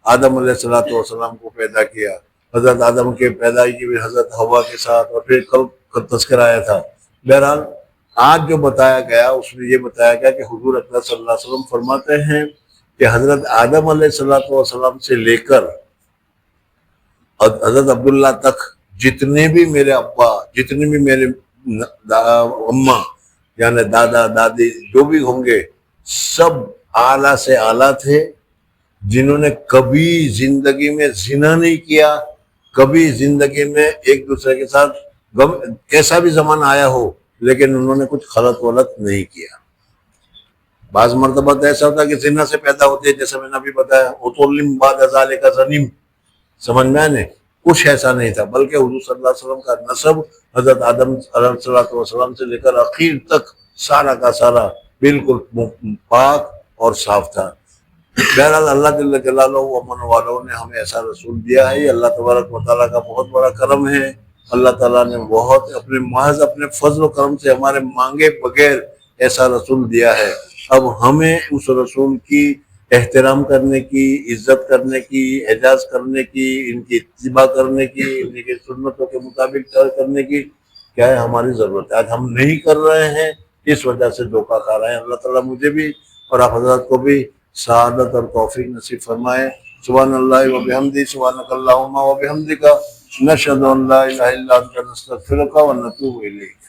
آدم علیہ السلام کو پیدا کیا، حضرت آدم کے پیدائشی بھی حضرت حوا کے ساتھ، اور پھر کل کا تذکرہ آیا تھا۔ بہرحال آج جو بتایا گیا اس میں یہ بتایا گیا کہ حضور اکرم صلی اللہ علیہ وسلم فرماتے ہیں کہ حضرت آدم علیہ السلام سے لے کر حضرت عبداللہ تک جتنے بھی میرے ابا، جتنے بھی میرے اماں، یعنی دادا دادی جو بھی ہوں گے، سب اعلیٰ سے اعلیٰ تھے، جنہوں نے کبھی زندگی میں زنا نہیں کیا، کبھی زندگی میں ایک دوسرے کے ساتھ کیسا بھی زمانہ آیا ہو لیکن انہوں نے کچھ غلط نہیں کیا۔ بعض مرتبہ تو ایسا ہوتا ہے کہ زنا سے پیدا ہوتے ہیں، جیسے میں نے ابھی بتایا، اُتُلِّم بَعْدَ ذَلِكَ زَنِيمٌ، سمجھ میں آنے؟ کچھ ایسا نہیں تھا، بلکہ حضور صلی اللہ علیہ وسلم کا نسب حضرت آدم علیہ السلام سے لے کر اخیر تک سارا کا سارا بالکل پاک اور صاف تھا۔ بہرحال اللہ جل جلالہ و من والوں نے ہمیں ایسا رسول دیا ہے، یہ اللہ تبارک و تعالیٰ کا بہت بڑا کرم ہے۔ اللہ تعالیٰ نے بہت محض اپنے فضل و کرم سے ہمارے مانگے بغیر ایسا رسول دیا ہے۔ اب ہمیں اس رسول کی احترام کرنے کی، عزت کرنے کی، اعزاز کرنے کی، ان کی اتباع کرنے کی، ان کی سنتوں کے مطابق کرنے کی کیا ہے ہماری ضرورت ہے۔ آج ہم نہیں کر رہے ہیں، اس وجہ سے دھوکہ کھا رہے ہیں۔ اللہ تعالیٰ مجھے بھی اور آپ حضرات کو بھی سعادت اور توفیق نصیب فرمائے۔ سبحان اللہ و بحمدہ، سبحانک اللہم و بحمدک، نشہد ان لا الہ الا انت، نستغفرک و نتوب الیک۔